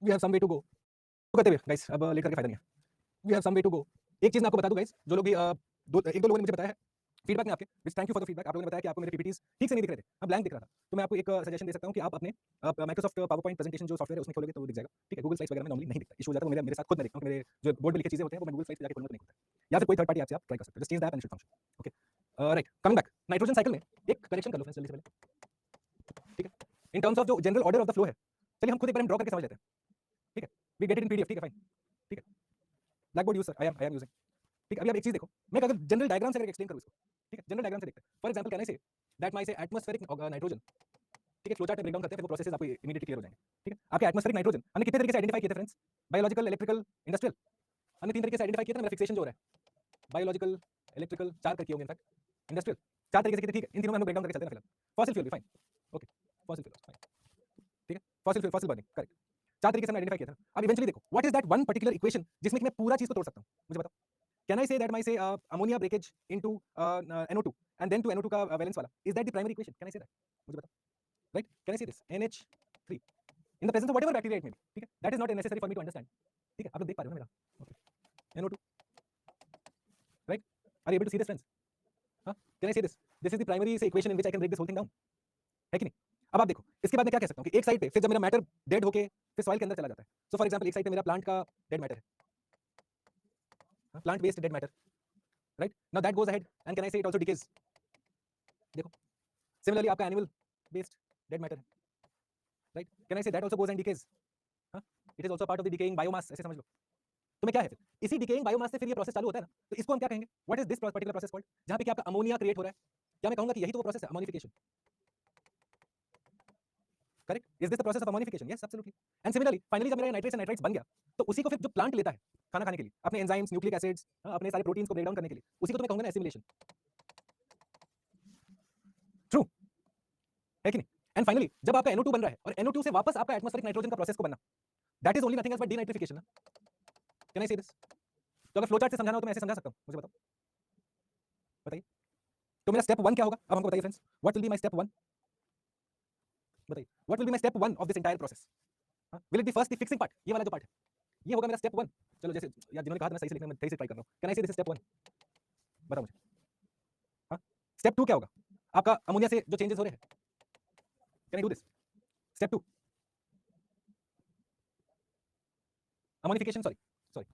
We have some way to go. तो करते हुए गाइस अब लेट करके फायदा नहीं है। We have some way to go. एक चीज़ मैं आपको बता दूँ गाइस, जो लोग भी एक दो लोगों ने मुझे बताया है फीडबैक में आपके, which thank you for the feedback. आप लोगों ने बताया कि आपको मेरे पीपीटीज़ ठीक से नहीं दिख रहे थे, ब्लैंक दिख रहा था। तो मैं आपको एक सजेशन दे सकता हूँ कि आप अपने माइक्रोसॉफ्ट पावरपॉइंट प्रेजेंटेशन जो सॉफ्टवेयर है उसमें खोलोगे तो वो दिख जाएगा। ठीक है, गूगल स्लाइड्स वगैरह में नॉर्मली नहीं दिखता, इशू हो जाता है। वो मेरे मेरे साथ खुद मैं देखता हूँ कि मेरे जो बोर्ड में लिखी चीज़ें होती हैं वो मैं गूगल स्लाइड्स पे जाके खोलूँगा तो नहीं खुलता है। या फिर कोई थर्ड पार्टी ऐप से आप ट्राई कर सकते हो। Just change the app and it should function. Okay, right, coming back, nitrogen cycle में एक करेक्शन कर लो फ्रेंड्स जल्दी से पहले। ठीक है, इन टर्म्स ऑफ जो general order of the flow है, चलिए हम खुद एक बार ड्रॉ करके समझ लेते हैं। ठीक है, we get it in PDF. ठीक है, फाइन। ठीक है, black board use sir, I am using. ठीक है, अभी आप एक चीज देखो, मैं अगर जनरल डायग्राम से अगर एक्सप्लेन करूँ इसको, ठीक है, जनरल डायग्राम से देखते हैं। For example can I say that my से एटमॉस्फेरिक नाइट्रोजन, ठीक है, फ्लो चार्ट में ब्रेक डाउन करते हैं, फिर वो प्रोसेसेस आपको इमीडिएटली क्लियर हो जाएंगे। ठीक है, आपके एटमॉस्फेरिक नाइट्रोजन हमने कितने तरीके से आइडेंटिफाई किए थे फ्रेंड्स? Biological, electrical, industrial. हमने तीन तरीके से आइडेंटिफाई किया था। मेरा फिक्सेशन जो हो रहा है बायोलॉजिकल, इलेक्ट्रिकल, चार करके होंगे इनफैक्ट, इंडस्ट्रियल चार तरीके से किए थे। ठीक है, इन तीनों में हम ब्रेक डाउन करके चलते हैं फिलहाल। फॉसिल फ्यूल भी fine, okay, fossil fuel fine. ठीक है, fossil fuel, fossil burning, correct. चार तरीके से हमने आइडेंटिफाई किया था। अब इवेंचुअली देखो what is that one particular equation जिसमें कि मैं पूरा चीज को तोड़ सकता हूं, मुझे बताओ। Can I say that my say ammonia breakage into NO2 and then to NO2 का वैलेंस वाला, is that the primary equation? Can I say that? मुझे बताओ, right? Can I say this NH3 in the presence of whatever bacteria it may be? ठीक है, that is not necessary for me to understand. ठीक है, आप लोग देख पा रहे हो ना मेरा? Okay, NO2, right? Are you able to see this friends? हां, can I say this is the primary say equation in which I can break this whole thing down, है कि नहीं? अब आप देखो इसके बाद मैं क्या कह सकता हूं कि एक साइड पे फिर जब मेरा मैटर डेड होके फिर सॉइल के अंदर चला जाता है, सो फॉर एग्जांपल एक साइड पे मेरा प्लांट का डेड मैटर है, plant based dead matter, right? Now that goes ahead and can I say it also decays. देखो, सिमिलरली आपका एनिमल बेस्ड डेड मैटर है, right? Can I say that also goes and decays? हाँ, it is also part of the decaying biomass, ऐसे समझ लो। तो मैं क्या है फिर इसी डिकेइंग बायोमास से फिर ये प्रोसेस चालू होता है ना, तो इसको हम क्या कहेंगे? What is this particular process called, जहां पे कि आपका अमोनिया क्रिएट हो रहा है? क्या मैं कहूंगा कि यही तो वो प्रोसेस है, ammonification? Correct, is this the process of ammonification? Yes, absolutely. And similarly finally जब मेरा नाइट्रेट्स एंड नाइट्राइट्स बन गया, तो उसी को फिर जो प्लांट लेता है खाना खाने के लिए, अपने एंजाइम्स, न्यूक्लिक एसिड्स, अपने सारे प्रोटीन्स को ब्रेक डाउन करने के लिए, उसी को तो मैं कहूंगा ना एसिमिलेशन। ट्रू है कि नहीं? एंड फाइनली जब आपका NO2 बन रहा है और NO2 से वापस आपका एटमॉस्फेरिक नाइट्रोजन का प्रोसेस को बनना, that is only nothing else but denitrification ना। Can I say this? तो अगर फ्लो चार्ट से समझाना हो तो मैं ऐसे समझा सकता हूं, मुझे बताओ, बताइए। तो मेरा स्टेप 1 क्या होगा? अब हमको बताइए friends, what will be my step 1? बताइए, what will be my step 1 of this entire process? Will it be first the fixing part, ये वाला जो पार्ट है, ये होगा मेरा स्टेप 1? चलो जैसे यार जिन्होंने कहा था मैं सही से लिखने में सही से ट्राई कर रहा हूं, can I say this step 1? बताओ मुझे। हां, स्टेप 2 क्या होगा? आपका अमोनिया से जो चेंजेस हो रहे हैं, can I do this? Step 2 ammonification, sorry sorry,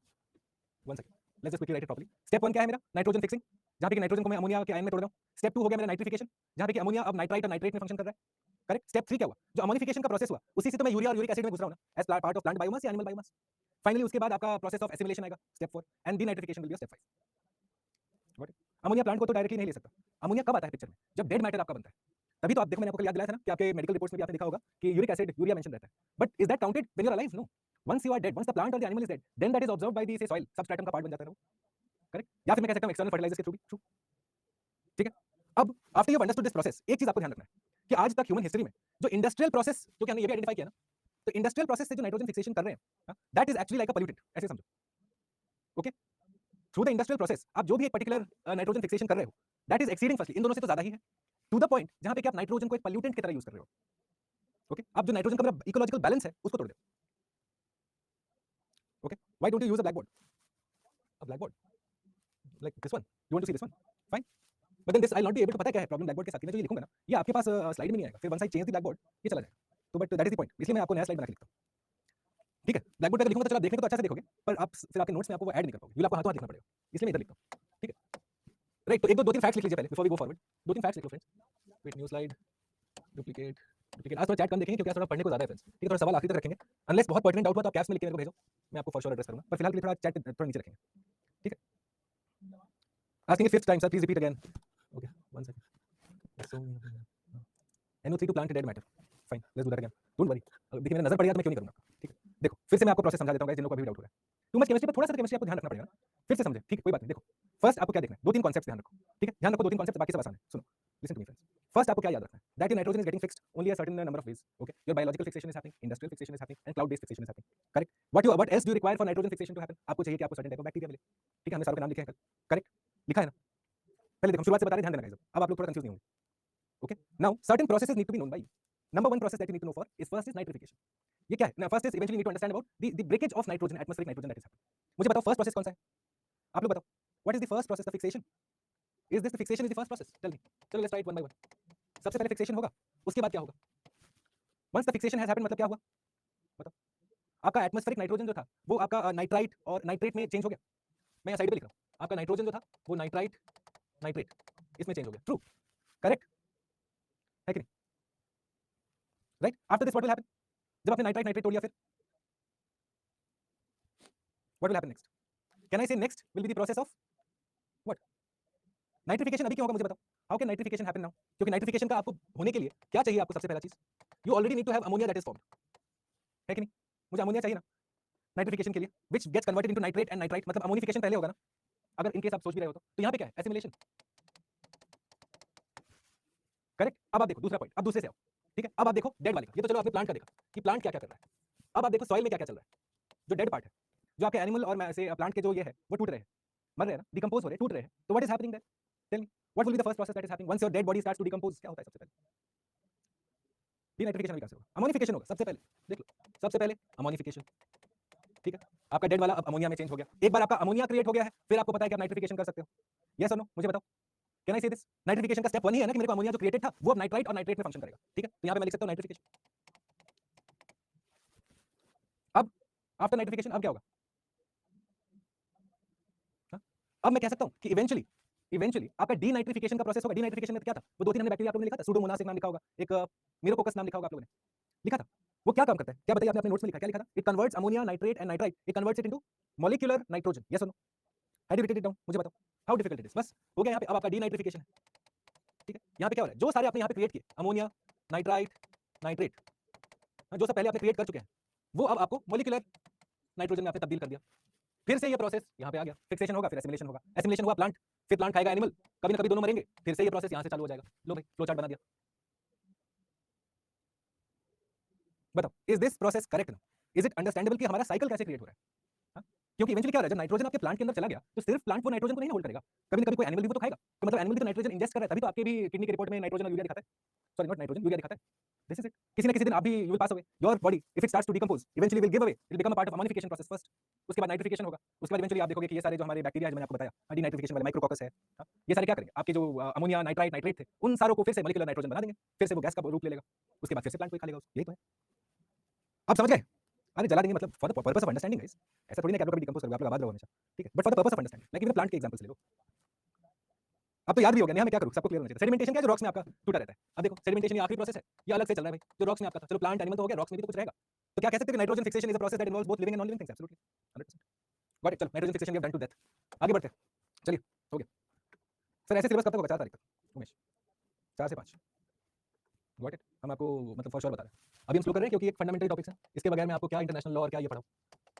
one second, let's just quickly right it properly. Step 1 क्या है मेरा? नाइट्रोजन फिक्सिंग, जहां पे कि नाइट्रोजन को मैं अमोनिया के आयन में तोड़ रहा हूं। स्टेप 2 हो गया मेरा नाइट्रिफिकेशन, जहां पे कि अमोनिया अब नाइट्राइट और नाइट्रेट में फंक्शन कर रहा है। करेक्ट? स्टेप 3 क्या हुआ? जो अमोनिफिकेशन का प्रोसेस हुआ उसी से तो मैं यूरिया और यूरिक एसिड में गुजरा हूं ना, as part of plant biomass या एनिमल बायोमास। फाइनली उसके बाद आपका प्रोसेस ऑफ एसिमिलेशन आएगा, step 4, and denitrification will be step 5। What? Ammonia plant को तो डायरेक्टली नहीं ले सकता। अमोनिया कब आता है पिक्चर में? जब डेड मैटर आपका बनता है। तभी तो आप देखो, मैंने आपको कल याद दिलाया था ना कि आपके मेडिकल रिपोर्ट्स में भी आपने देखा होगा कि यूरिक एसिड, यूरिया मेंशन रहता है। But is that counted when you are alive? No. Once you are dead, once the plant और the animal is dead, then that is observed by the soil, substratum का part बन जाता है वो। Correct? या फिर मैं कह सकता हूं एक्सटर्नल फर्टिलाइजर्स के थ्रू भी। ट्रू, ठीक है? अब after you have understood this process, एक चीज आपको ध्यान रखना है कि आज तक ह्यूमन हिस्ट्री में जो इंडस्ट्रियल प्रोसेस, जो कि हमने ये भी आइडेंटिफाई किया ना, तो इंडस्ट्रियल प्रोसेस से जो नाइट्रोजन फिक्सेशन कर रहे हैं, that is actually like a pollutant, ऐसे समझो। Okay, through the industrial process आप जो भी एक पर्टिकुलर नाइट्रोजन फिक्सेशन कर रहे हो, दैट इज एक्सीडिंग फर्स्टली, इन दोनों से तो ज्यादा ही है, टू द पॉइंट जहां पे कि आप नाइट्रोजन को एक पोल्यूटेंट की तरह यूज कर रहे हो। ओके, आप जो नाइट्रोजन का मेरा इकोलॉजिकल बैलेंस है उसको तोड़ दो। Okay, why don't you use a black board? A black board like this one, you want to see this one? Fine, but then this I will not be able to, पता है क्या है problem black board के साथ? मैं जो ये लिखूंगा ना, ये आपके पास स्लाइड में नहीं आएगा, फिर one side change the black board, ये चला जाएगा। तो but that is the point, इसलिए मैं आपको नया स्लाइड बना के लिखता हूं। ठीक है, ब्लैक बोर्ड पे लिखूंगा तो चलो आप देखने को तो अच्छा से देखोगे, पर आप फिर आपके नोट्स में आपको वो ऐड नहीं कर पाओगे, ये आपको हाथों हाथ लिखना पड़ेगा, इसलिए मैं इधर लिखता हूं। ठीक है, राइट? तो एक दो दो तीन फैक्ट्स लिख लीजिए पहले बिफोर वी गो फॉरवर्ड। दो तीन फैक्ट्स लिख लो friends. Wait, new slide, duplicate, duplicate. आज थोड़ा चैट कम देखेंगे क्योंकि आज थोड़ा पढ़ने को ज्यादा है फ्रेंड्स। ठीक है, थोड़ा सवाल आखिरी तक रखेंगे, अनलेस बहुत पर्टिनेंट डाउट हुआ तो आप कैप्स में लिख के मेरे को भेजो, मैं आपको फॉर श्योर एड्रेस करूंगा, पर फिलहाल के लिए थोड़ा चैट थोड़ा नीचे रखेंगे। ठीक है, asking fifth time sir, please repeat again. Okay, one second. NO3 to plant dead matter, fine, let's do that again, don't worry. देखिए मेरा नजर पड़ गया तो मैं क्यों नहीं करूंगा। ठीक है, देखो फिर से मैं आपको प्रोसेस समझा देता हूँ गाइस, जिन लोगों को अभी भी डाउट हो रहा है। टू मच केमिस्ट्री पर थोड़ा सा केमिस्ट्री आपको ध्यान रखना पड़ेगा ना, फिर से समझे। ठीक है, कोई बात नहीं। देखो फर्स्ट आपको क्या देखना है, दो तीन कॉन्सेप्ट्स ध्यान रखो। ठीक है, ध्यान रखो दो तीन कॉन्सेप्ट्स, बाकी सब आसान है। सुनो, listen to me friends. First आपको क्या याद रखना है? That your nitrogen is getting fixed only a certain number of ways. Okay, your biological fixation is happening, industrial fixation is happening, and cloud based fixation is happening. Correct? What else do you require for nitrogen fixation to happen? आपको चाहिए कि आपको certain type of bacteria मिले। ठीक है, हमने सारों के नाम लिखे हैं कल। करेक्ट, लिखा है ना? पहले देखो, शुरुआत से बता रहे, ध्यान देना गाइस, अब आप लोग थोड़ा कंफ्यूज नहीं होंगे। Okay, now certain processes need to be known by you. Number one process that you need to know for is first is nitrification. ये क्या है? First is eventually need to understand about the breakage of nitrogen, atmospheric nitrogen that is happening. मुझे बताओ first process कौन सा है? आप लोग बताओ, what is the first process? The fixation. Is this the fixation is the first process? Tell me. चलो let's write one by one. सबसे पहले फिक्सेशन होगा, उसके बाद क्या होगा? Once the fixation has happened मतलब क्या हुआ? बताओ। आपका एटमॉस्फेरिक नाइट्रोजन जो था वो आपका नाइट्राइट और नाइट्रेट में चेंज हो गया। मैं यहाँ साइड पे लिख रहा हूँ, आपका नाइट्रोजन जो था वो नाइट्राइट नाइट्रेट इसमें चेंज हो गया। ट्रू, करेक्ट है कि नहीं? Right, after this what will happen? जब आपने नाइट्राइट नाइट्रेट तोड़ लिया फिर what will happen next? Can I say next will be the process of what? Nitrification. अभी क्यों होगा मुझे बताओ? How can nitrification happen now? क्योंकि नाइट्रिफिकेशन का आपको होने के लिए क्या चाहिए? आपको सबसे पहला चीज, you already need to have ammonia that is formed, है कि नहीं? मुझे अमोनिया चाहिए ना नाइट्रिफिकेशन के लिए, which gets converted into nitrate and nitrite, मतलब अमोनिफिकेशन पहले होगा ना, अगर इनकेस आप सोच भी रहे हो तो यहाँ पे क्या है? एसिमिलेशन। करेक्ट। अब आप देखो दूसरा पॉइंट, अब दूसरे से आओ, ठीक है? अब आप देखो डेड वाले का, ये तो चलो आपने प्लांट का देखा कि प्लांट क्या क्या कर रहा है। अब आप देखो सॉइल में क्या क्या चल रहा है, जो डेड पार्ट है, जो आपके एनिमल और ऐसे प्लांट के जो ये है वो टूट रहे हैं, मर रहे हैं ना, डिकम्पोज हो रहे हैं, टूट रहे हैं। तो what is happening there? Tell me, what will be the first process that is happening once your dead body starts to decompose? क्या होता है सबसे पहले? डीनाइट्रिफिकेशन कैसे होगा? अमोनिफिकेशन होगा सबसे पहले। देख लो, सबसे पहले अमोनिफिकेशन, ठीक है? आपका डेड वाला अब अमोनिया में चेंज हो गया। एक बार आपका अमोनिया क्रिएट हो गया है, फिर आपको पता है कि आप नाइट्रिफिकेशन कर सकते हो। यस और नो? मुझे बताओ, can I say this? Nitrification का स्टेप 1 ही है ना कि मेरे को अमोनिया जो क्रिएटेड था वो अब नाइट्राइट और नाइट्रेट में फंक्शन करेगा, ठीक है? तो यहाँ पे मैं लिख सकता हूँ नाइट्रिफिकेशन। अब आफ्टर नाइट्रिफिकेशन अब क्या होगा? हाँ? अब मैं कह सकता हूँ कि इवेंचुअली आपका डीनाइट्रिफिकेशन का प्रोसेस होगा। डीनाइट्रिफिकेशन में क्या था? वो 2-3 हमने बैक्टीरिया आप लोगों ने लिखा था, सूडोमोनास एक नाम लिखा होगा, एक मीरोकोकस नाम लिखा होगा आप लोगों ने, लिखा था। वो क्या काम करता है? क्या बताइए, आपने अपने नोट्स में लिखा है, क्या लिखा था? It converts ammonia, nitrate and nitrite, it converts it into molecular nitrogen. Yes और no? Have you written it down? मुझे बताओ हाउ डिफिकल्ट इट इज। बस हो गया यहाँ पे। अब आपका डीनाइट्रिफिकेशन है, ठीक है? यहाँ पे क्या हो रहा है? जो सारे आपने यहाँ पे क्रिएट किए अमोनिया, नाइट्राइट, नाइट्रेट, जो सब पहले आपने क्रिएट कर चुके हैं, वो अब आपको मॉलिक्यूलर नाइट्रोजन में आपने तब्दील कर दिया। फिर से ये प्रोसेस यहाँ पे आ गया, फिक्सेशन होगा, फिर एसिमिलेशन होगा, एसिमिलेशन हुआ प्लांट, फिर प्लांट खाएगा एनिमल, कभी ना कभी दोनों मरेंगे, फिर से ये प्रोसेस यहाँ से चालू हो जाएगा। लो भाई, फ्लो चार्ट बना दिया। बताओ, इज दिस प्रोसेस करेक्ट ना? इज इट अंडरस्टैंडेबल कि हमारा साइकिल कैसे क्रिएट हो रहा है? हाँ? क्योंकि इवेंचुअली क्या हो रहा है, जब नाइट्रोजन आपके प्लांट के अंदर चला गया तो सिर्फ प्लांट वो नाइट्रोजन को नहीं होल्ड करेगा, कभी ना कभी कोई एनिमल भी वो तो खाएगा। तो मतलब एनिमल भी तो नाइट्रोजन इंजेस्ट कर रहा है, तभी तो आपके भी किडनी की रिपोर्ट में नाइट्रोजन और यूरिया दिखाता है। सॉरी नॉट नाइट्रोजन, यूरिया दिखाता है। This is it. किसी ना किसी दिन आप भी you will pass away, your body if it starts to decompose eventually will give away, it will become a part of ammonification process first, उसके बाद नाइट्रिफिकेशन होगा, उसके बाद इवेंचुअली आप देखोगे कि ये सारे जो हमारे बैक्टीरिया है, जो मैंने आपको बताया डीनाइट्रिफिकेशन वाले माइक्रोकॉकस है, हाँ? ये सारे क्या करेंगे? आपके जो अमोनिया, नाइट्राइट, नाइट्रेट थे, उन सारों को फिर से मॉलिक्यूलर नाइट्रोजन बना देंगे, फिर से वो गैस का रूप ले लेगा, उसके बाद फिर से प्लांट कोई खा लेगा उसको। यही तो है। आप समझ गए? अरे जला देंगे मतलब for the purpose of understanding guys. ऐसा थोड़ी ना कि आप लोग कभी डिकम्पोज करोगे, आप लोग आबाद रहो हमेशा, ठीक है? But for the purpose of understanding, like even plant के एग्जांपल्स ले लो। अब तो याद भी हो गया, नहीं मैं क्या करूँ, सबको क्लियर होना चाहिए। सेडिमेंटेशन क्या है? जो रॉक्स में आपका टूटा रहता है। अब देखो सेडिमेंटेशन ये आखिरी प्रोसेस है, ये अलग से चल रहा है भाई, जो रॉक्स में आपका था। चलो प्लांट एनिमल तो हो गया, रॉक्स में भी तो कुछ रहेगा। तो क्या कह सकते हैं कि nitrogen fixation is a process that involves both living and non living things? Absolutely 100%। Got it. चलो nitrogen fixation we have done to death. आगे बढ़ते हैं, चलिए, हो गया। सर ऐसे सिलेबस कब तक होगा? 4 तारीख तक उमेश, 4 से 5। Got it. हम आपको मतलब फॉर श्योर बता रहे हैं। अभी हम स्लो कर रहे हैं क्योंकि एक फंडामेंटल टॉपिक्स है, इसके बगैर मैं आपको क्या इंटरनेशनल लॉ और क्या ये पढ़ाऊं,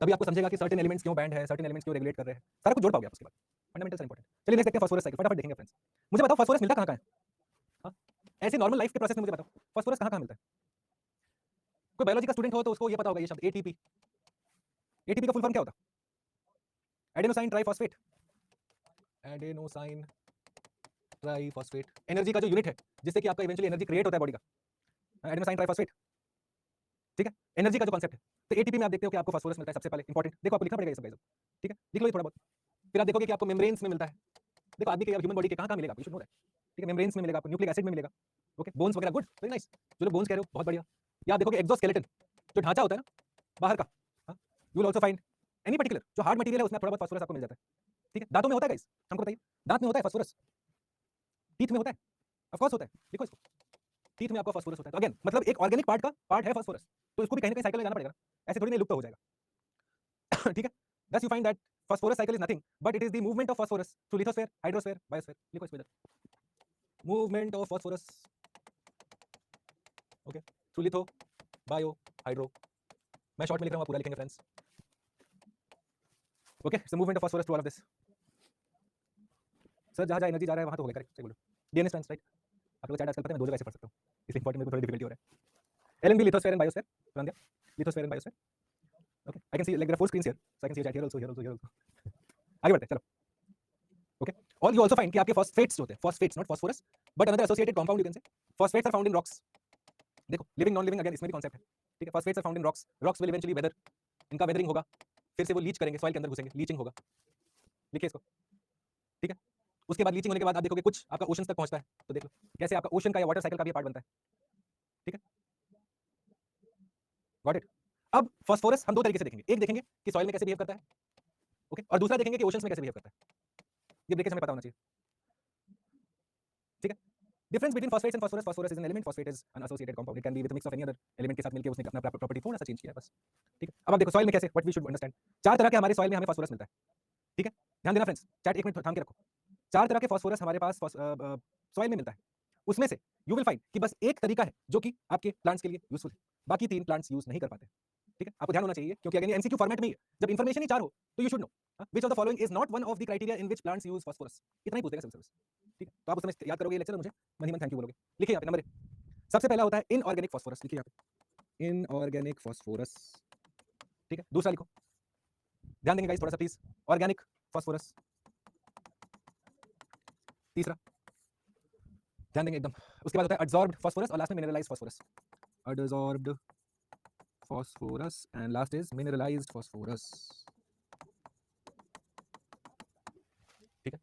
तभी आपको समझेगा कि सर्टेन एलिमेंट्स क्यों बैंड है, सर्टेन एलिमेंट्स क्यों रेगुलेट कर रहे हैं, सारा कुछ जोड़ पाओगे आप उसके बाद। Fundamentals important. चलिए नेक्स्ट देखते हैं फास्फोरस साइकिल, फटाफट देखेंगे फ्रेंड्स। मुझे बताओ फास्फोरस मिलता कहाँ कहाँ है? हाँ? ऐसे नॉर्मल लाइफ के प्रोसेस में मुझे बताओ फास्फोरस कहाँ कहाँ मिलता है? कोई बायोलॉजी का स्टूडेंट हो तो उसको ये पता होगा ये शब्द एटीपी। एटीपी का फुल फॉर्म क्या होता है? Adenosine triphosphate. Adenosine triphosphate energy का जो यूनिट है जिससे कि आपका इवेंचुअली एनर्जी क्रिएट होता है बॉडी का, एडेनोसाइन ट्राइफॉस्फेट, ठीक है? एनर्जी का जो कॉन्सेप्ट है। तो एटीपी में आप देखते हो कि आपको फास्फोरस मिलता है सबसे पहले, इंपॉर्टेंट। देखो आपको लिखना पड़ेगा ये सब गाइस, ठीक है? लिख लो ये थोड़ा बहुत। फिर आप देखोगे कि आपको मेम्ब्रेन्स में मिलता है। देखो आदमी के ह्यूमन बॉडी के कहाँ मिलेगा, आपको नो दैट, ठीक है? मेम्ब्रेन्स में मिलेगा, आपको न्यूक्लिक एसिड में मिलेगा, ओके? बोन्स वगैरह, गुड, वेरी नाइस। जो लोग बोन्स कह रहे हो बहुत बढ़िया। या आप देखोगे एक्सोस्केलेटन, जो ढांचा होता है ना बाहर का, हाँ? You will also find any particular जो हार्ड मटेरियल है उसमें थोड़ा बहुत फास्फोरस आपको मिल जाता है, ठीक है? दांतों में होता है गाइस, हमको बताइए, दांत में होता है फास्फोरस? टीथ में होता है? ऑफ कोर्स होता है। देखो इसको, टीथ में आपका फास्फोरस होता है। तो अगेन मतलब एक ऑर्गेनिक पार्ट का पार्ट है फास्फोरस, तो इसको भी कहीं ना कहीं साइकिल में जाना पड़ेगा, ऐसे थोड़ी नहीं लुप्त हो जाएगा। ठीक है? Thus you find that phosphorus cycle is nothing but it is the movement of phosphorus through lithosphere, hydrosphere, biosphere. लिखो इसको इधर, movement of phosphorus, okay, through litho, bio, hydro. मैं शॉर्ट में लिख रहा हूँ, आप पूरा लिखेंगे friends, okay? It's the movement of phosphorus through all of this. Sir जहाँ जहाँ एनर्जी जा रहा है वहाँ तो हो गया, करेक्ट, सही बोलो। DNA strands, right? आप लोग चैट आजकल पता है मैं 2 जगह से पढ़ सकता हूँ, इसलिए इंपॉर्टेंट मेरे को थोड़ी डिफिकल्टी हो रहा है। एलएनबी लिथोस्फेयर एंड बायोस्फेयर, बन गया lithosphere and biosphere, okay? I can see like there are 4 screens here, so I can see chat here also, here also, here also. आगे बढ़ते हैं, चलो, ओके? और यू आल्सो फाइंड कि आपके phosphates होते हैं, phosphates not phosphorus but another associated compound you can say, phosphates are found in rocks. देखो लिविंग नॉन लिविंग, अगेन इसमें भी कॉन्सेप्ट है, ठीक है, phosphates are found in rocks, rocks will eventually weather, इनका वेदरिंग होगा, फिर से वो लीच करेंगे, सॉइल के अंदर घुसेंगे, लीचिंग होगा, लिखिए इसको, ठीक है। उसके बाद लीचिंग होने के बाद आप देखोगे कुछ आपका ओशन तक पहुंचता है, तो देख लो कैसे आपका ओशन का या वाटर साइकिल का भी पार्ट बनता है, ठीक है, गॉट इट। अब फास्फोरस हम दो तरीके से देखेंगे, एक देखेंगे कि सॉइल में कैसे बिहेव करता है, ओके, और दूसरा देखेंगे कि ओशंस में कैसे बिहेव करता है, ये ब्रेकेज हमें पता होना चाहिए, ठीक है। Difference between phosphates and phosphorus, phosphorus is an element, phosphate is an associated compound, it can be with mix of any other element के साथ मिलकर उसने अपना प्रॉपर्टी थोड़ा सा चेंज किया है बस, ठीक है। अब आप देखो सॉइल में कैसे, व्हाट वी शुड अंडरस्टैंड, चार तरह के हमारे सॉइल में हमें फास्फोरस मिलता है, ठीक है, ध्यान देना फ्रेंड्स, चैट एक मिनट थाम के रखो, चार तरह के फास्फोरस हमारे पास सॉइल में मिलता है, उसमें से यू विल फाइंड कि बस एक तरीका है जो कि आपके प्लांट्स के लिए यूजफुल है, बाकी तीन प्लांट्स यूज नहीं कर पाते, ठीक है, आपको ध्यान होना चाहिए क्योंकि अगर ये एमसीक्यू फॉर्मेट में ही है, जब इंफॉर्मेशन ही चार हो तो you should know which of the following is not one of the criteria in which plants use phosphorus, इतना ही पूछेगा सिविल सर्विस, ठीक है, तो आप उस समय याद करोगे ये लेक्चर, मुझे मन थैंक यू बोलोगे, लिखिए यहाँ पे नंबर सबसे पहला होता है इनऑर्गेनिक फास्फोरस, लिखिए यहाँ पे इनऑर्गेनिक फास्फोरस, ठीक है। दूसरा लिखो, ध्यान देंगे गाइस थोड़ा सा प्लीज, ऑर्गेनिक फास्फोरस, तीसरा ध्यान देंगे एकदम, उसके बाद होता है एडसॉर्ब्ड फास्फोरस और लास्ट में mineralised phosphorus, adsorbed phosphorus and last is mineralised phosphorus, ठीक है।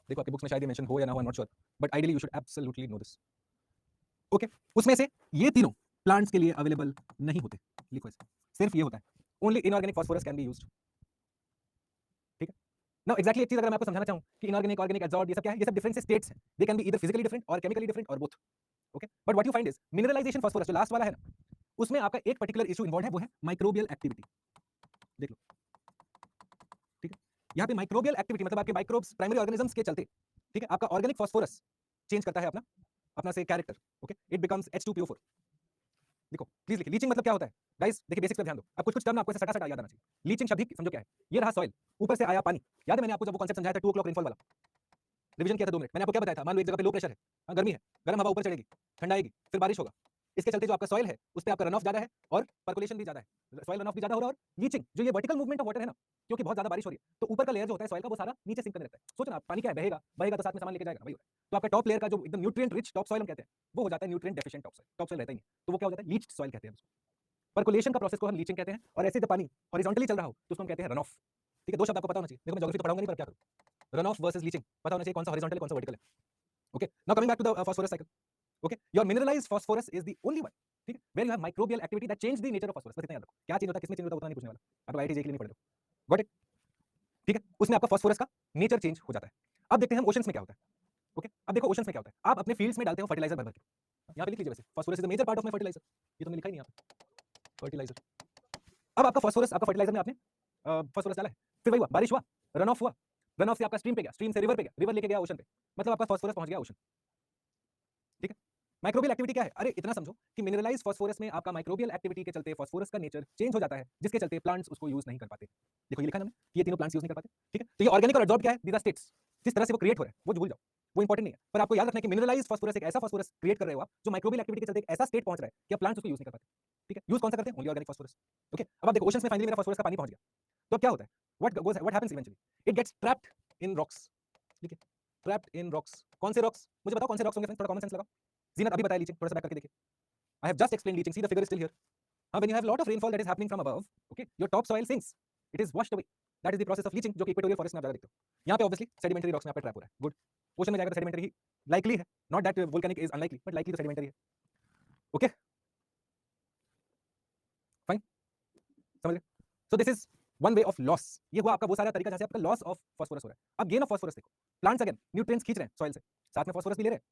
देखो आपके बुक्स में शायद ये मेंशन हो या ना हो, I am not sure, but ideally you should absolutely know this, okay. उसमें से ये तीनों प्लांट्स के लिए अवेलेबल नहीं होते, लिखो इसे, सिर्फ ये होता है, only inorganic phosphorus can be used, ठीक है। नाउ एक्जेक्टली एक चीज अगर मैं आपको समझाना चाहूं कि इनऑर्गेनिक, ऑर्गेनिक, एडसॉर्ब्ड ये सब क्या है, ये सब डिफरेंट स्टेट्स हैं, they can be either physically different और केमिकली डिफरेंट और both, okay. But what you find is mineralization phosphorus जो लास्ट वाला है ना, उसमें आपका एक पर्टिकुलर इशू इन्वॉल्व है, वो है माइक्रोबियल एक्टिविटी, देख लो, ठीक है। यहाँ पे माइक्रोबियल एक्टिविटी मतलब आपके माइक्रोब्स प्राइमरी ऑर्गेनिजम्स के चलते, ठीक है, आपका ऑर्गेनिक फास्फोरस चेंज करता है अपना अपना से character, okay, it becomes H2PO4, देखो प्लीज लिखिए, लीचिंग मतलब क्या होता है गाइस, देखिए बेसिक्स पे ध्यान दो, अब कुछ कुछ टर्म आपको सटा सटा याद आना चाहिए, लीचिंग शब्द ही समझो क्या है, ये रहा सॉइल, ऊपर से आया पानी, याद है मैंने आपको जब वो कॉन्सेप्ट समझाया था 2 o'clock रेनफॉल वाला, रिवीजन किया था 2 मिनट, मैंने आपको क्या बताया था, मान लो एक जगह पे लो प्रेशर है, हाँ गर्मी है, गर्म हवा ऊपर चढ़ेगी, ठंड आएगी, फिर बारिश होगा, इसके चलते जो आपका सॉइल है उस पे आपका रन ऑफ ज्यादा है और पर्कुलेशन भी ज्यादा है, सॉइल रन ऑफ भी ज्यादा हो रहा है, और लीचिंग जो ये वर्टिकल मूवमेंट ऑफ वाटर है ना, क्योंकि बहुत ज्यादा बारिश हो रही है तो ऊपर का लेयर जो होता है सॉइल का वो सारा नीचे सिंक करने लगता है, सोचो ना पानी क्या है, बहेगा बहेगा तो साथ में सामान लेके जाएगा, वही होता है, तो आपका टॉप लेयर का जो एकदम न्यूट्रिएंट रिच टॉप सॉइल हम कहते हैं वो हो जाता है न्यूट्रिएंट डेफिशिएंट टॉप सॉइल रहता ही नहीं, तो वो क्या हो जाता है, लीच्ड सॉइल कहते हैं उसको, पर्कुलेशन का प्रोसेस को हम लीचिंग कहते हैं, और ऐसे जब पानी हॉरिजॉन्टली चल रहा हो तो उसको हम कहते हैं रन ऑफ, ठीक है। दो शब्द आपको पता होना चाहिए, देखो मैं ज्योग्राफी तो पढ़ाऊंगा नहीं पर क्या करूं, रन ऑफ वर्सेस लीचिंग पता होना चाहिए, कौन सा हॉरिजॉन्टल है कौन सा वर्टिकल है, okay. Now coming back to the phosphorus cycle, okay, your mineralized phosphorus is the only one, ठीक है, where you have microbial activity that change the nature of phosphorus, बस इतना याद रखो, क्या चेंज होता है किसमें चेंज होता है उतना नहीं पूछने वाला, आप आईटी जे के लिए नहीं पढ़े हो, गॉट इट, ठीक है। उसमें आपका फास्फोरस का नेचर चेंज हो जाता है। अब देखते हैं हम ओशंस में क्या होता है, ओके। अब देखो ओशंस में क्या होता है, आप अपने फील्ड्स में डालते हो फर्टिलाइजर भर भर के, यहाँ पे लिख लीजिए वैसे, phosphorus is the major part of my fertilizer, ये तो मैंने लिखा ही नहीं यहाँ पे, फर्टिलाइजर। अब आपका फास्फोरस, आपका फर्टिलाइजर में आपने फास्फोरस डाला है, फिर वही हुआ, बारिश हुआ, रन ऑफ हुआ, रन ऑफ से आपका स्ट्रीम पे गया, स्ट्रीम से रिवर पे गया, रिवर लेके गया ओशन पे, मतलब आपका फास्फोरस पहुंच गया ओशन, ठीक है। माइक्रोबियल एक्टिविटी क्या है, अरे इतना समझो कि मिनरलाइज फास्फोरस में आपका माइक्रोबियल एक्टिविटी के चलते फास्फोरस का नेचर चेंज हो जाता है, जिसके चलते प्लांट्स उसको यूज नहीं कर पाते, देखो ये लिखा है ना, ये तीनों प्लांट्स यूज नहीं कर पाते, ठीक है। तो ये ऑर्गेनिक और एडसॉर्ब क्या है, दीज आर स्टेट्स, जिस तरह से वो क्रिएट हो रहा है वो भूल जाओ, वो इंपॉर्टेंट नहीं है, पर आपको याद रखना है कि मिनरलाइज फास्फोरस एक ऐसा फास्फोरस क्रिएट कर रहे हो आप जो माइक्रोबियल एक्टिविटी के चलते एक ऐसा स्टेट पहुंच रहा है कि प्लांट्स उसको यूज नहीं कर पाते, ठीक है। यूज कौन सा करते हैं, ओनली ऑर्गेनिक फास्फोरस, ओके। अब आप देखो ओशंस में फाइनली मेरा फास्फोरस का पानी पहुंच गया, तो अब क्या होता है, what happens eventually, it gets trapped in rocks, ठीक है, ट्रैप्ड इन रॉक्स, कौन से रॉक्स मुझे बताओ, कौन से रॉक्स होंगे फ्रेंड्स, थोड़ा कॉमन सेंस लगाओ, जीनत अभी बताया लीजिए, थोड़ा सा बैक करके देखिए, I have just explained leaching. See, the figure is still here. When you have a lot of rainfall that is happening from above, okay, your top soil sinks. It is washed away. That is the process of leaching, जो कि equatorial forest में आप ज्यादा देखते हो। यहाँ पे obviously sedimentary rocks में आपका ट्रैप हो रहा है, गुड। ओशन में जाएगा तो सेडिमेंटरी ही लाइकली है, not that volcanic is unlikely, but likely तो सेडिमेंटरी है, ओके फाइन, समझ गए। So this is one way of loss, ये हुआ आपका वो सारा तरीका जहाँ से आपका लॉस ऑफ फास्फोरस हो रहा है। अब गेन ऑफ फास्फोरस देखो, प्लांट्स अगेन न्यूट्रिएंट्स खींच रहे हैं सॉइल से, साथ में फास्फोरस भी ले रहे हैं,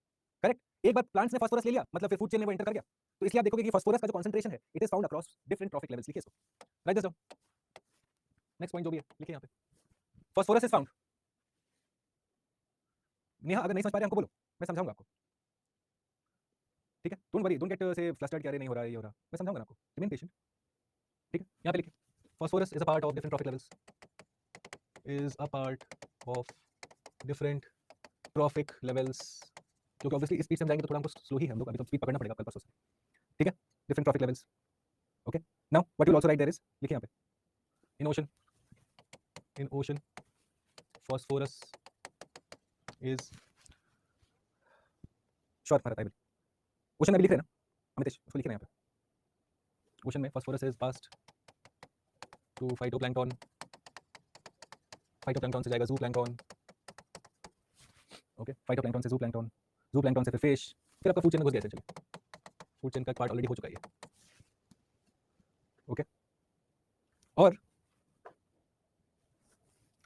करेक्ट। एक बार प्लांट्स ने फास्फोरस ले लिया मतलब फिर फूड चेन में वो एंटर कर गया, तो इसलिए आप देखोगे कि फास्फोरस का जो कंसंट्रेशन है it is found across different trophic levels, लिखिए इसको, right this down, next point जो भी है लिखिए यहाँ पे, फास्फोरस इज फाउंड, नेहा अगर नहीं समझ पा रहे हमको बोलो, मैं समझाऊंगा आपको, ठीक है। डोंट वरी, डोंट गेट से फ्लस्टर्ड, क्या रे नहीं हो रहा है, ये हो रहा, मैं समझाऊंगा आपको, रिमेन पेशेंट, ठीक है। यहाँ पे लिखिए, phosphorus is a part of different trophic levels, is a part of different trophic levels, क्योंकि ऑब्वियसली स्पीड से हम जाएंगे तो थोड़ा हमको स्लो ही है, हम लोग अभी तो स्पीड पकड़ना पड़ेगा कल परसों से, ठीक है। Different trophic levels, okay. Now what you also write there is, लिखिए यहाँ पे, in ocean phosphorus is sure Bharat I will, ocean में भी लिख रहे हैं ना अमितेश, उसको लिख रहे हैं यहाँ पे, ओशन में phosphorus is past to phytoplankton, phytoplankton से जाएगा जू प्लैंक्टन, ओके, फाइटोप्लैंक्टन से जू प्लैंक्टन, जू प्लैंक्टन से फिर फिश, फिर आपका फूड चेन में घुस गया। चलिए, फूड चेन का पार्ट ऑलरेडी हो चुका है ये, ओके। और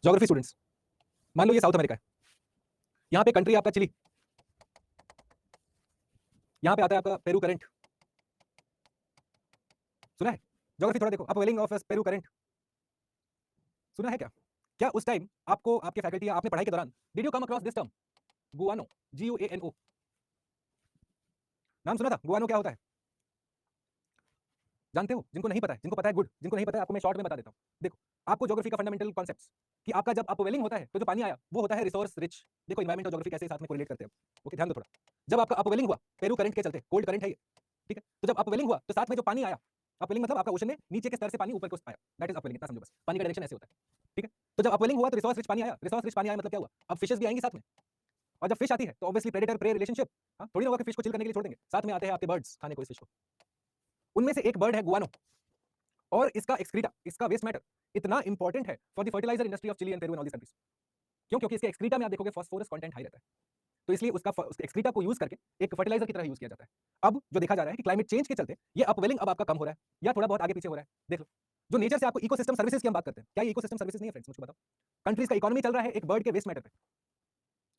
ज्योग्राफी स्टूडेंट्स, मान लो ये साउथ अमेरिका है, यहाँ पे कंट्री आपका चिली, यहाँ पे आता है आपका पेरू करंट, सुना है? ज्योग्राफी थोड़ा देखो, अपवेलिंग ऑफ पेरू करंट, सुना है क्या? क्या उस टाइम आपको आपके फैकल्टी या आपने पढ़ाई के दौरान did you come across this term guano, GUANO, नाम सुना था? गुआनो क्या होता है जानते हो? जिनको नहीं पता है, जिनको पता है गुड, जिनको नहीं पता है आपको मैं शॉर्ट में बता देता हूँ। देखो, आपको ज्योग्राफी का फंडामेंटल कॉन्सेप्ट्स कि आपका जब अपवेलिंग होता है तो जो पानी आया वो होता है रिसोर्स रिच। देखो एनवायरमेंट और ज्योग्राफी कैसे साथ में कोरिलेट करते हैं, ओके, ध्यान दो थोड़ा। जब आपका अपवेलिंग हुआ पेरू करंट के चलते, कोल्ड करंट है ये, ठीक है, तो जब अपवेलिंग हुआ तो साथ में जो पानी आया, अपवेलिंग मतलब आपका ओशन में नीचे के स्तर से पानी ऊपर को आया, दैट इज अपवेलिंग, इतना समझो बस, पानी का डायरेक्शन ऐसे होता है, ठीक है। तो जब अपवेलिंग हुआ तो रिसोर्स रिच पानी आया, रिसोर्स रिच पानी आया मतलब क्या हुआ, अब फिशेस भी आएंगी साथ में, और जब फिश आती है तो ऑब्वियसली प्रेडेटर प्रे रिलेशनशिप, हाँ, थोड़ी ना होगा कि फिश को चिल करने के लिए छोड़ देंगे, साथ में आते हैं आपके बर्ड्स खाने को इस फिश को। उनमें से एक बर्ड है गुआनो, और इसका एक्सक्रीटा, इसका वेस्ट मैटर इतना इंपॉर्टेंट है for the fertilizer industry of Chile and Peru and all these countries. क्यों? क्योंकि इसके एक्सक्रीटा में आप देखोगे फास्फोरस कंटेंट हाई रहता है, तो इसलिए उसका एक्सक्रीटा को यूज करके एक फर्टिलाइजर की तरह यूज किया जाता है। अब जो देखा जा रहा है कि क्लाइमेट चेंज के चलते ये अपवेलिंग अब आपका कम हो रहा है या थोड़ा बहुत आगे पीछे हो रहा है। देख लो, जो नेचर से आपको इकोसिस्टम सर्विसेज की हम बात करते हैं, क्या ये इकोसिस्टम सर्विसेज नहीं है फ्रेंड्स? मुझे बताओ, कंट्रीज का इकोनॉमी चल रहा है एक बर्ड के वेस्ट मैटर पे,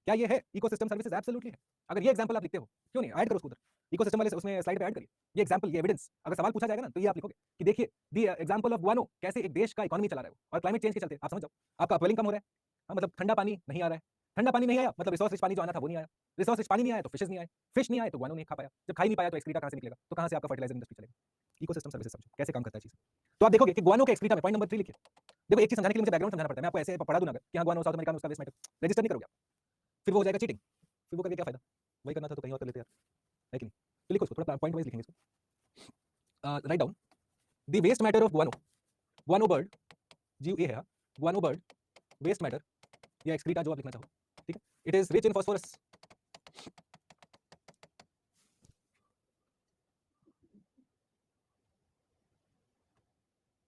क्या ये है इकोसिस्टम सर्विसेज? एब्सोल्युटली है। अगर ये एग्जांपल आप लिखते हो, क्यों नहीं ऐड करो उसको उधर, इकोसिस्टम वाले उसमें स्लाइड पे ऐड करिए ये एग्जांपल, ये एविडेंस। अगर सवाल पूछा जाएगा ना तो ये आप लिखोगे कि देखिए दी एग्जांपल ऑफ गुआनो, कैसे एक देश का इकोनॉमी चला रहा है वो, और क्लाइमेट चेंज के चलते आप समझ जाओ आपका अपवेलिंग कम हो रहा है, हाँ, मतलब ठंडा पानी नहीं आ रहा है, ठंडा पानी नहीं आया मतलब रिसोर्स रिच पानी जो आना था वो नहीं आया, रिसोर्स रिच पानी नहीं आया तो फिशेस नहीं आए, फिश नहीं आए तो गुआनो नहीं खा पाया, जब खा ही नहीं पाया तो एक्सक्रीटा कहाँ से निकलेगा, तो कहाँ से आपका फर्टिलाइजर इंडस्ट्री चलेगा? इकोसिस्टम सर्विसेज समझो कैसे काम करता है चीज। तो आप देखोगे कि गुआनो के एक्सक्रीटा में, पॉइंट नंबर 3 लिखिए। देखो एक चीज समझाने के लिए मुझे बैकग्राउंड समझाना पड़ता है, मैं आपको ऐसे पढ़ा दूं ना कि हाँ गुआनो साउथ अमेरिका में उसका वेस्ट मैटर रजिस्टर नहीं करोगे आप, फिर वो हो जाएगा चीटिंग, फिर वो करके क्या फायदा, वही करना था तो कहीं और कर लेते यार, है कि नहीं? तो लिखो इसको थोड़ा पॉइंट वाइज लिखेंगे इसको, write down the waste matter of guano, guano bird, GUA है गुआनो बर्ड वेस्ट मैटर या एक्सक्रीटा जो आप लिखना चाहो, ठीक है, it is rich in phosphorus,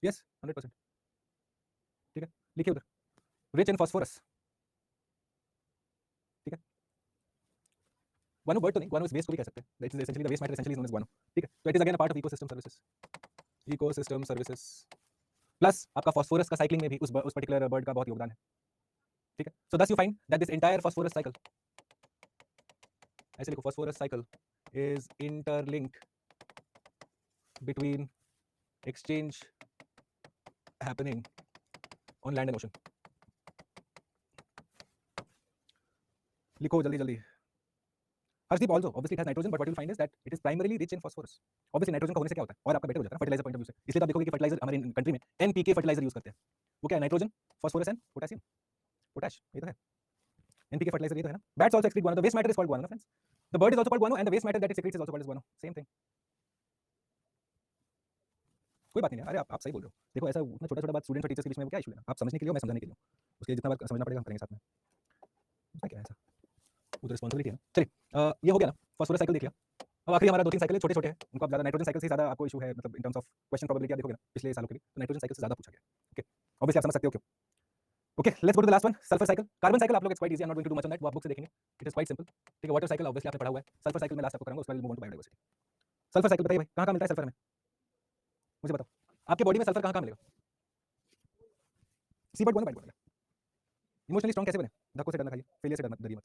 yes 100%, ठीक है, लिखिए उधर रिच इन फास्फोरस, ठीक है। गुआनो बर्ड तो नहीं, गुआनो इज वेस्ट को भी कह सकते हैं, that is essentially the waste matter essentially known as guano, ठीक है। तो it is again a part of ecosystem services, ecosystem services plus आपका फास्फोरस का साइक्लिंग में भी उस पर्टिकुलर बर्ड का बहुत योगदान है, ठीक है। सो दस you find that this entire phosphorus cycle, ऐसे लिखो, phosphorus cycle is interlinked between exchange happening on land and ocean। लिखो जल्दी जल्दी। Harshdeep also obviously it has nitrogen but what you'll find is that it is primarily rich in phosphorus। obviously nitrogen का होने से क्या होता है और आपका बेटर हो जाता है फर्टिलाइजर पॉइंट ऑफ व्यू से, इसलिए आप देखोगे कि फर्टिलाइजर हमारे कंट्री में NPK फर्टिलाइजर यूज करते हैं, वो क्या है, nitrogen phosphorus and potassium, potash, ये तो है NPK फर्टिलाइजर, ये तो है ना। bats also excrete guano, the waste matter is called guano friends, the bird is also called guano and the waste matter that it secretes is also called as guano, same thing। कोई बात नहीं यार, अरे आप सही बोल रहे हो। देखो ऐसा उतना छोटा छोटा बात स्टूडेंट्स और टीचर्स के बीच में वो क्या इशू लेना, आप समझने के लिए मैं समझाने के लिए, उसके जितना बार समझना पड़ेगा हम करेंगे साथ में, उसमें क्या है ऐसा, वो तो रिस्पॉन्सिबिलिटी है ना। चलिए ये हो गया ना, फास्फोरस साइकिल देख लिया। अब आखिरी हमारा 2-3 साइकिल है, छोटे छोटे हैं, उनको आप ज़्यादा नाइट्रोजन साइकिल से ज़्यादा आपको इशू है, मतलब इन टर्म्स ऑफ क्वेश्चन प्रोबेबिलिटी आप देखोगे ना पिछले सालों के भी, तो नाइट्रोजन साइकिल से ज़्यादा पूछा गया, ओके, ऑब्वियसली आप समझ सकते हो क्यों। Okay let's go to the last one, sulphur cycle. Carbon cycle आप लोग it's quite easy, I am not going to do much on that, वो आप बुक से देखेंगे, इट इज क्वाइट सिंपल, ठीक है। वाटर साइकिल ऑब्वियसली आपने पढ़ा हुआ है, सल्फर साइकिल में लास्ट आपको कराऊंगा, उसके बाद move on to biodiversity. Sulphur cycle बताइए भाई कहाँ मिलता है सल्फर हमें, मुझे बताओ आपके बॉडी में सल्फर कहाँ मिलेगा? सी बट बनो बैट बनो। इमोशनली स्ट्रॉन्ग कैसे बने? धक्कों से डरना खाइए, फेलियर से डरना डरिए मत।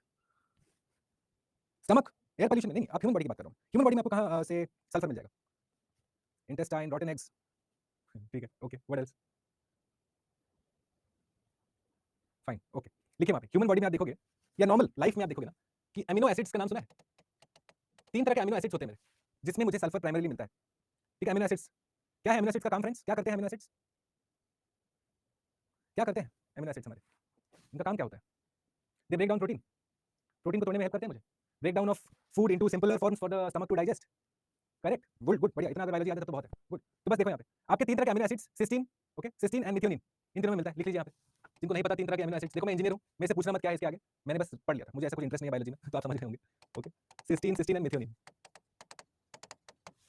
स्टमक, एयर पोल्यूशन में नहीं, आप ह्यूमन बॉडी की बात कर रहा हूँ, ह्यूमन बॉडी में आपको कहाँ से सल्फर मिल जाएगा? इंटेस्टाइन, रॉटन एग्स, ठीक है, okay, what else? Fine, okay, लिखिए वहाँ पे ह्यूमन बॉडी में आप देखोगे या नॉर्मल लाइफ में आप देखोगे ना कि अमीनो एसिड्स का नाम सुना है? 3 तरह के अमीनो एसिड्स होते हैं मेरे, जिसमें मुझे सल्फर प्राइमरीली मिलता है, ठीक है। अमीनो एसिड्स क्या है, अमीनो एसिड्स का काम फ्रेंड्स क्या करते हैं अमीनो एसिड्स, क्या करते हैं अमीनो एसिड्स हमारे, इनका काम क्या होता है? They break down protein, protein को तोड़ने में हेल्प करते हैं मुझे, break down of food into simpler forms for the stomach to digest, correct, good good, बढ़िया, इतना अगर बायोलॉजी याद है तो बहुत है, गुड। तो बस देखो यहाँ पे आपके 3 तरह के amino acids, cysteine, okay, cysteine and methionine, इन तीनों में मिलता है, लिख लीजिए यहाँ पे। जिनको नहीं पता 3 तरह के अमीनो एसिड्स, देखो मैं इंजीनियर हूँ, मेरे से पूछना मत क्या है इसके आगे, मैंने बस पढ़ लिया था, मुझे ऐसा कुछ इंटरेस्ट नहीं है बायोलॉजी में, तो आप समझ गए होंगे, okay. Cysteine, cysteine and methionine,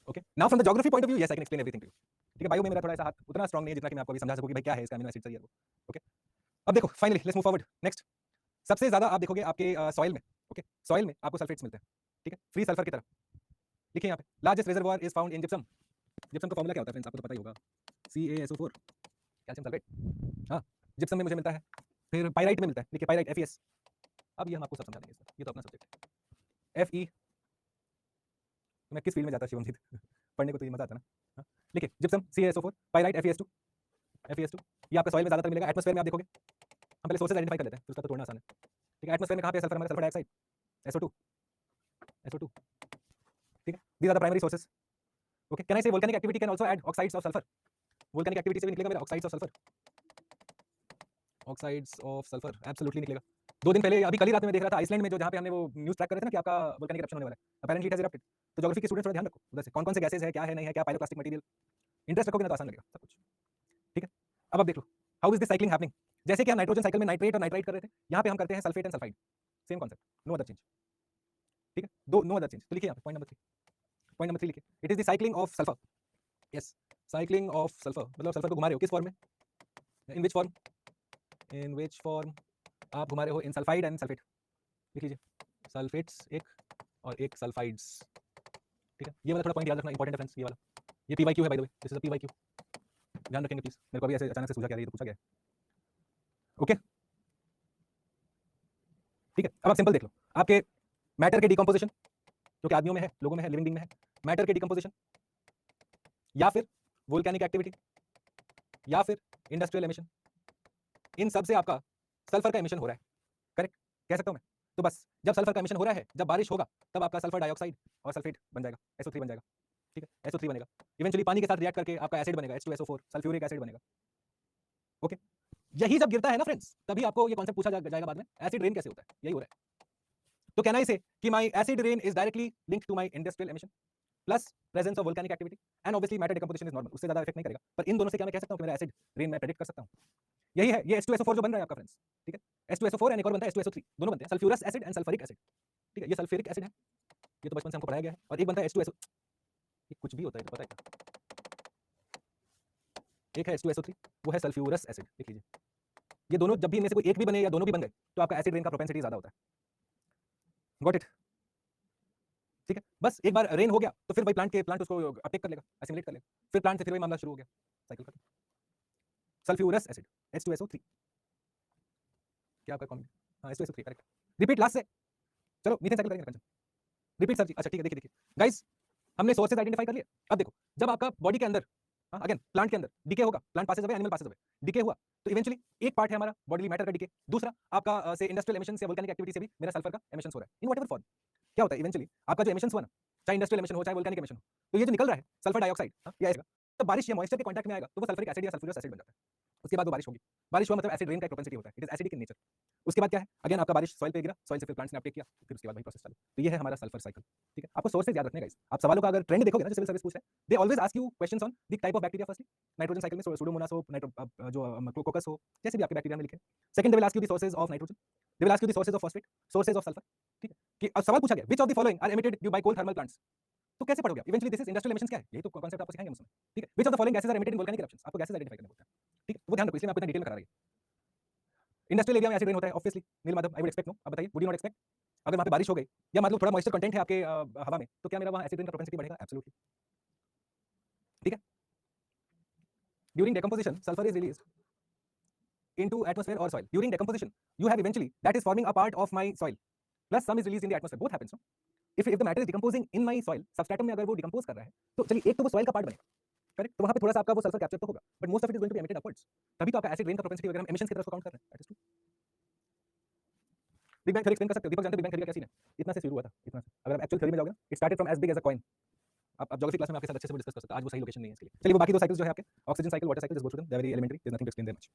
okay, now from the geography point of view, yes I can explain everything to you. ठीक है, बायो में मेरा थोड़ा सा हाथ उतना स्ट्रांग नहीं है जितना कि मैं आपको अभी समझा सकूं कि भाई क्या है इसका अमीनो एसिड सही है वो। ओके, अब देखो finally let's move forward next. सबसे ज्यादा आप देखोगे आपके सॉइल में, ओके, सॉइल में आपको सल्फेट्स मिलते हैं, ठीक है, फ्री सल्फर की तरह। लिखिए यहाँ पे largest reservoir is found in gypsum. Gypsum का फॉर्मूला क्या होता है फ्रेंड्स, आपको तो पता ही होगा, CaSO4, कैल्शियम सल्फेट। हाँ, जिप्सम में मुझे मिलता है, फिर पाइराइट में मिलता है, देखिए पाइराइट FeS। अब ये हम आपको सब समझा देंगे इसका, ये तो अपना सब्जेक्ट है। Fe, मैं किस फील्ड में जाता शिवमजीत पढ़ने को तो ये मजा आता है ना। हाँ, लिखिए जिप्सम CaSO4, पाइराइट FeS2। ये आपका सॉइल में ज्यादातर मिलेगा। एटमॉस्फेयर में आप देखोगे, हम पहले सोर्सेज आइडेंटिफाई कर लेते हैं, फिर उसका तो तोड़ना आसान है। ठीक है, एटमॉस्फेयर में कहाँ पे सल्फर, हमारा सल्फर डाइऑक्साइड, SO2। ठीक है, these are the primary sources. Okay, can I say volcanic activity can also add oxides of sulphur. Volcanic activity से भी निकलेगा मेरा oxides of sulphur, oxides of sulphur absolutely निकलेगा। 2 दिन पहले, अभी कल ही रात में देख रहा था आइसलैंड में, जो जहाँ पे हमने वो न्यूज़ ट्रैक कर रहे थे ना कि आपका वोल्केनिक इरप्शन होने वाला है, अपैरेंटली इट हैज इरप्टेड। तो ज्योग्राफी के स्टूडेंट थोड़ा ध्यान रखो उधर से, कौन-कौन से गैसेस है, क्या है, नहीं है, क्या पायरोप्लास्टिक मटेरियल, इंटरेस्ट रखोगे ना तो आसान लगेगा सब कुछ। ठीक है, अब देख लो how is this cycling happening. जैसे कि हम नाइट्रोजन साइकिल में नाइट्रेट और नाइट्राइट कर रहे थे, यहाँ पे हम करते हैं sulphate and sulphide, same concept, no other change. ठीक है, दो नो अदर चेंज। तो लिखिए यहाँ पे पॉइंट नंबर 3, पॉइंट नंबर 3 लिखिए, it is the cycling of sulphur. Yes, cycling of sulphur, मतलब सल्फर को घुमा रहे हो किस फॉर्म में, इन which form, in which form आप घुमा रहे हो, इन सल्फाइड एंड सल्फेट। लिख लीजिए सल्फेट्स एक और एक सल्फाइड्स। ठीक है, ये वाला थोड़ा पॉइंट याद रखना, इंपॉर्टेंट है फ्रेंड्स, ये वाला, ये PYQ है bye the way, this is a PYQ, ध्यान रखेंगे प्लीज, मेरे को अभी ऐसे अचानक से सूझा क्या, ये तो पूछा गया है। ओके, ठीक है, अब आप सिंपल देख लो, आपके मैटर के डिकम्पोजिशन, जो कि आदमियों में है, लोगों में है, लिविंग बीइंग में है, मैटर के डिकम्पोजिशन, या फिर वोल्केनिक एक्टिविटी, या फिर इंडस्ट्रियल एमिशन, इन सब से आपका सल्फर का एमिशन हो रहा है, करेक्ट कह सकता हूं मैं। तो बस जब सल्फर का एमिशन हो रहा है, जब बारिश होगा, तब आपका सल्फर डाइऑक्साइड और सल्फेट बन जाएगा, SO3 बन जाएगा। ठीक है, SO3 बनेगा, इवेंचुअली पानी के साथ रिएक्ट करके आपका एसिड बनेगा, H2SO4, सल्फ्यूरिक एसिड बनेगा। ओके, यही जब गिरता है ना फ्रेंड्स, तभी आपको ये कॉन्सेप्ट पूछा जाएगा बाद में, एसिड रेन कैसे होता है, यही हो रहा है। तो कैन आई से कि my acid rain is directly linked to my industrial emission plus presence of volcanic activity, and obviously matter decomposition is normal, उससे ज्यादा इफेक्ट नहीं करेगा। पर इन दोनों से क्या मैं कह सकता हूं कि मेरा एसिड रेन मैं प्रेडिक्ट कर सकता हूं, यही है ये H2SO4 जो बन रहा है आपका फ्रेंड्स। ठीक है, H2SO4 एंड एक और बनता है H2SO3, दोनों बनते हैं sulphurous acid and sulphuric acid. ठीक है, ये सल्फ्यूरिक एसिड है, ये तो बचपन से हमको पढ़ाया गया है, और एक बनता है H2SO, ये कुछ भी होता है तो पता है क्या, एक है H2SO3, वो है सल्फ्यूरस एसिड, लिख लीजिए। ये दोनों जब भी इनमें से कोई एक भी बने या दोनों भी बन गए, तो आपका एसिड रेन का प्रोपेंसिटी ज्यादा होता है। Got it. ठीक है, बस एक बार रेन हो गया तो फिर भाई प्लांट उसको अपटेक कर लेगा, असिमिलेट कर लेगा, फिर प्लांट से फिर वही मामला शुरू हो गया, साइकिल खत्म। सल्फ्यूरस एसिड H2SO3, क्या आपका कॉमेंट, हाँ H2SO3 करेक्ट। रिपीट लास्ट से, चलो मीथेन साइकिल करेंगे, रिपीट सर जी, अच्छा ठीक है, देखिए गाइस, हमने सोर्सेज आइडेंटिफाई कर लिए। अब देखो, जब आपका बॉडी के अंदर, अगेन प्लांट के अंदर डीके होगा, plant passes away, animal passes away, decay हुआ, तो इवेंचुअली एक पार्ट है हमारा बॉडी मैटर का डीके, दूसरा आपका से इंडस्ट्रियल एमिशन से वोल्केनिक एक्टिविटी से भी मेरा सल्फर का एमिशन हो रहा है इन व्हाटएवर फॉर्म। क्या होता है इवेंचुअली आपका जो एमिशन हुआ ना, चाहे इंडस्ट्रियल एमिशन हो चाहे वोल्केनिक एमिशन हो, तो ये जो निकल रहा है सल्फर डाइऑक्साइड, ये आएगा, तो बारिश या मॉइस्चर के कांटेक्ट में आएगा तो वो सल्फ्यूरिक एसिड या सल्फ्यूरस एसिड बन जाता है। उसके बाद वो बारिश होगी, बारिश हुआ मतलब एसिड रेन का प्रोपेंसिटी होता है, it is acidic in nature. उसके बाद क्या है, अगेन आपका बारिश सॉइल पे गिरा, सॉइल से फिर प्लांट्स ने अपटेक किया, फिर उसके बाद वही प्रोसेस चालू। तो ये है हमारा सल्फर साइकिल। ठीक है, आपको सोर्सेज याद रखने गाइस, आप सवालों का अगर ट्रेंड देखोगे ना, जो सिविल सर्विस पूछ रहे हैं, they always ask you questions on the type of bacteria. Firstly nitrogen cycle में सूडोमोनास हो, जो कोकस हो, जैसे भी आपके बैक्टीरिया में लिखे। Second they will ask you the sources of nitrogen, they will ask you the sources of phosphate, sources of sulphur. ठीक है, कि अब सवाल पूछा गया which of the following are emitted due by cold thermal plants, तो कैसे पढ़ोगे eventually this is industrial emissions, क्या है यही तो कांसेप्ट आपको सिखाएंगे हम उसमें। ठीक है, which of the following gases are emitted in volcanic eruptions, आपको गैसेस आइडेंटिफाई करने बोलते हैं। ठीक है, वो ध्यान रखो, इसलिए मैं आपको इतना डिटेल में करा रही है। इंडस्ट्रियल एरिया में एसिड रेन होता है obviously, Neel Madhav I would expect, no आप बताइए, वुड यू नॉट एक्सपेक्ट, अगर वहां पे बारिश हो गई या मतलब थोड़ा मॉइस्चर कंटेंट है आपके हवा में, तो क्या मेरा वहां एसिड रेन का प्रोपेंसिटी बढ़ेगा, एब्सोल्युटली। ठीक है, during decomposition sulphur is released into atmosphere or soil. During decomposition you have eventually that is forming a part of my soil plus some is released in the atmosphere, both happens, no? if the matter is decomposing in my soil, substratum में अगर वो decompose कर रहा है, तो चलिए एक तो वो soil का पार्ट बनेगा, करेक्ट, तो वहां पे थोड़ा सा आपका वो सल्फर कैप्चर तो होगा, but most of it is going to be emitted upwards, तभी तो आपका एसिड रेन का प्रोपेंसिटी वगैरह हम एमिशंस की तरफ काउंट कर रहे हैं, that is true. Big bang theory explain कर सकते हो, दीपक जानते हो बिग बैंग थ्योरी का क्या सीन है, इतना से शुरू हुआ था, इतना से, अगर आप एक्चुअल थ्योरी में जाओगे ना, it started from as big as a coin. आप ज्योग्राफी क्लास में आपके साथ अच्छे से डिस्कस कर सकते हैं, आज वो सही लोकेशन नहीं है इसके लिए। चलिए वो बाकी दो साइकिल्स जो है आपके oxygen cycle, water cycle, just go through them, they are very elementary, there is nothing to explain there much.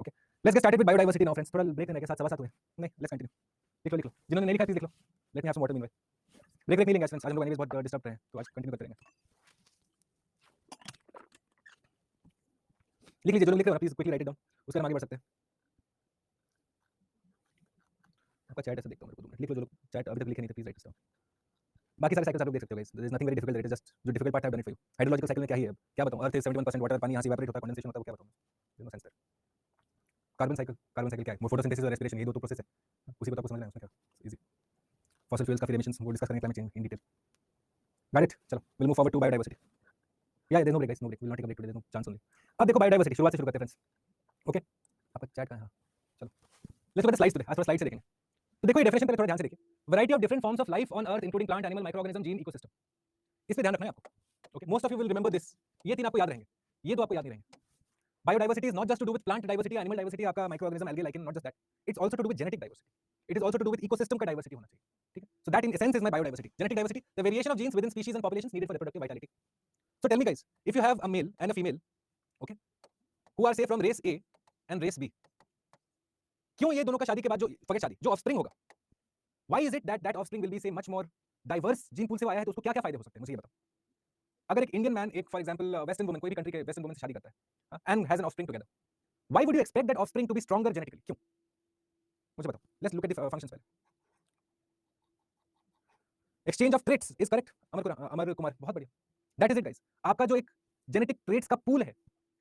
Okay, let's get started with biodiversity now friends, थोड़ा ब्रेक लेने के साथ 7:15 हुए, नहीं लेट्स कंटिन्यू। लिख लो, जिन्होंने नहीं लिखा प्लीज लिख लो, let me have some water meanwhile, break नहीं लेंगे फ्रेंड्स, आज हम लोग एनीवेज बहुत डिस्टर्ब रहे हैं, तो आज कंटिन्यू करते रहेंगे। लिख लीजिए, जो लोग लिख रहे हो please quickly right it down, उसके हम आगे बढ़ सकते हैं। आपका चैट ऐसे देखता हूं मेरे को, 2 मिनट लिख लो, जो लोग चैट अभी तक लिखे नहीं थे प्लीज राइट इट डाउन। बाकी सारे साइकिल्स आप लोग देख सकते हो guys, there is nothing very difficult, it is just जो difficult part I have done it for you. Hydrological cycle में क्या ही है, क्या बताऊं, अर्थ इज 71% वाटर, पानी यहां से इवेपोरेट होता है, कंडेंसेशन होता है, वो क्या बताऊं, there no sense there. Carbon cycle क्या है, फोटोसिंथेसिस और रेस्पिरेशन, ये दो तो प्रोसेस है, उसी को तो आपको समझना है, उसमें क्या इजी। फॉसिल फ्यूल्स का फिर एमिशंस वो डिस्कस करेंगे climate change in detail. Got it, चलो will move forward to biodiversity. या there is no break guys, no break, will not take a break today, there is no chance only. अब देखो biodiversity शुरुआत से शुरू करते हैं फ्रेंड्स। ओके, आपका चैट कहां है, चलो let's go to the slides today, आज थोड़ा स्लाइड से देखेंगे। तो देखो ये डेफिनेशन पहले थोड़ा ध्यान से देखिए, variety of different forms of life on earth including plant, animal, micro organism, gene, ecosystem, इस पे ध्यान रखना है आपको। Okay, most of you will remember this, ये तीन आपको याद रहेंगे, ये दो आपको याद नहीं रहेंगे। Biodiversity is not just to do with plant diversity, animal diversity, आपका micro organism, algae, lichen, not just that, it's also to do with genetic diversity, it is also to do with ecosystem का diversity होना चाहिए, ठीक है। So that in essence is my biodiversity. Genetic diversity, the variation of genes within species and populations needed for reproductive vitality. So tell me guys, if you have a male and a female, okay, who are say from race A and race B, क्यों ये दोनों का शादी के बाद जो फगे शादी जो ऑफस्प्रिंग होगा, why is it that that offspring will be से much more diverse gene pool से आया है, तो उसको क्या क्या फायदे हो सकते हैं, मुझे ये बताओ। अगर एक इंडियन मैन, एक फॉर एग्जांपल वेस्टर्न वुमन, कोई भी कंट्री के वेस्टर्न वुमन से शादी करता है and has an offspring together, why would you expect that offspring to be stronger genetically, क्यों, मुझे बताओ। Let's look at the functions पहले। Exchange of traits is correct, Amar Kumar, बहुत बढ़िया, दैट इज इट गाइस। आपका जो एक जेनेटिक ट्रेट्स का पूल है,